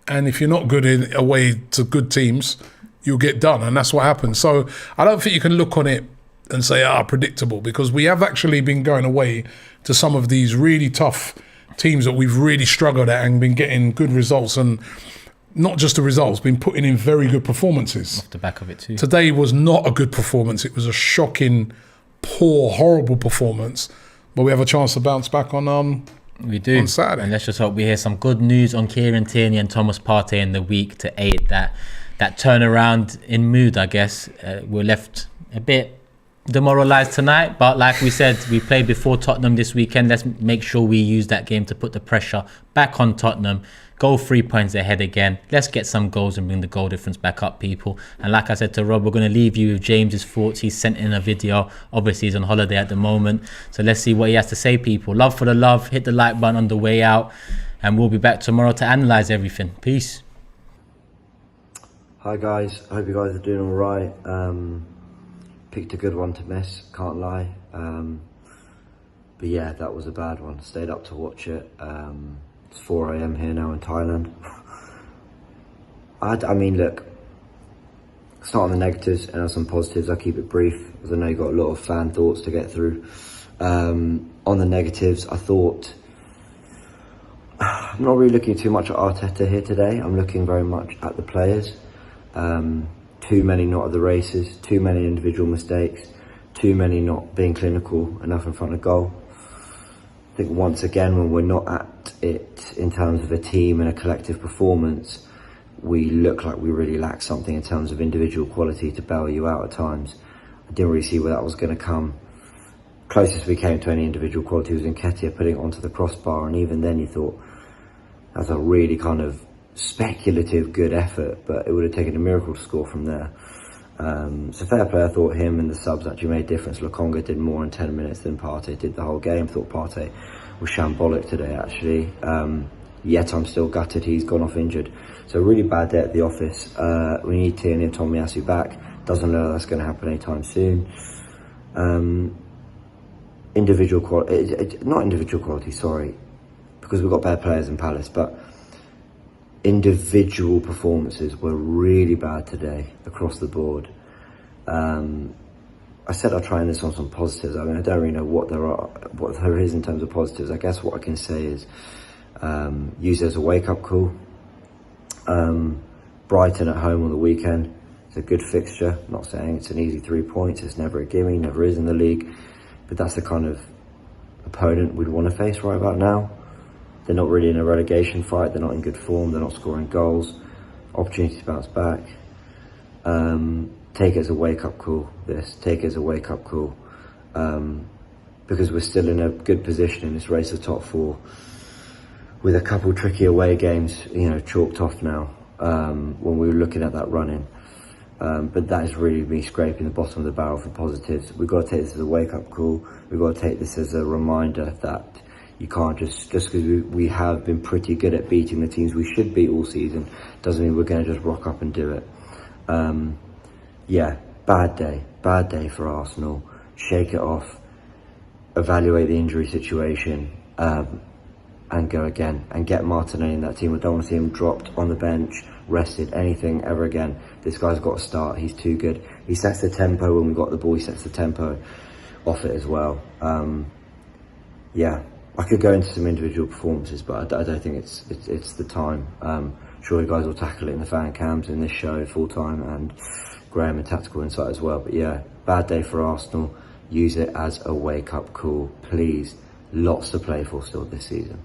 And if you're not good in away to good teams, you'll get done. And that's what happened. So I don't think you can look on it and say, predictable, because we have actually been going away to some of these really tough teams that we've really struggled at and been getting good results, and not just the results, been putting in very good performances. Off the back of it too. Today was not a good performance. It was a shocking, poor, horrible performance, but we have a chance to bounce back on we do on Saturday. And let's just hope we hear some good news on Kieran Tierney and Thomas Partey in the week to aid that turnaround in mood, I guess. We're left a bit demoralised tonight, but like we said, we played before Tottenham this weekend. Let's make sure we use that game to put the pressure back on Tottenham, Go 3 points ahead again. Let's get some goals and bring the goal difference back up, people. And like I said to Rob, we're going to leave you with James's thoughts. He's sent in a video. Obviously, he's on holiday at the moment. So let's see what he has to say, people. Love for the love. Hit the like button on the way out. And we'll be back tomorrow to analyse everything. Peace. Hi guys, I hope you guys are doing alright. Picked a good one to miss, can't lie. But yeah, that was a bad one. Stayed up to watch it. It's 4 AM here now in Thailand. I mean, look, start on the negatives and some positives. I'll keep it brief, because I know you've got a lot of fan thoughts to get through. On the negatives, I thought, I'm not really looking too much at Arteta here today. I'm looking very much at the players. Too many not at the races, too many individual mistakes, too many not being clinical enough in front of goal. I think once again, when we're not at it in terms of a team and a collective performance, we look like we really lack something in terms of individual quality to bail you out at times. I didn't really see where that was going to come. Closest we came to any individual quality was in Nketiah putting it onto the crossbar, and even then you thought that's a really kind of speculative good effort, but it would have taken a miracle to score from there. So fair play, I thought him and the subs actually made a difference. Lokonga did more in 10 minutes than Partey did the whole game. Thought Partey was shambolic today actually. Yet I'm still gutted he's gone off injured. So really bad day at the office. We need Tierney and Tomiyasu back. Doesn't look like that's going to happen anytime soon. Individual quality, not individual quality, sorry, because we've got better players in Palace, but individual performances were really bad today across the board. I said I'll try and this on some positives. I mean, I don't really know what there is in terms of positives. I guess what I can say is use it as a wake-up call. Brighton at home on the weekend. It's a good fixture. I'm not saying it's an easy 3 points. It's never a gimme, never is in the league. But that's the kind of opponent we'd want to face right about now. They're not really in a relegation fight. They're not in good form. They're not scoring goals. Opportunity to bounce back. Take it as a wake-up call, Take it as a wake-up call. Because we're still in a good position in this race of top four. With a couple tricky away games, chalked off now. When we were looking at that run-in. But that is really me scraping the bottom of the barrel for positives. We've got to take this as a wake-up call. We've got to take this as a reminder that you can't just because we have been pretty good at beating the teams we should beat all season, doesn't mean we're going to just rock up and do it. Yeah, bad day for Arsenal. Shake it off, evaluate the injury situation, and go again, and get Martinelli in that team. I don't want to see him dropped on the bench, rested, anything ever again. This guy's got to start. He's too good. He sets the tempo when we got the ball. He sets the tempo off it as well. Yeah, I could go into some individual performances, but I don't think it's the time. Sure, you guys will tackle it in the fan cams in this show full time, and Graham and Tactical Insight as well. But yeah, bad day for Arsenal. Use it as a wake up call, please. Lots to play for still this season.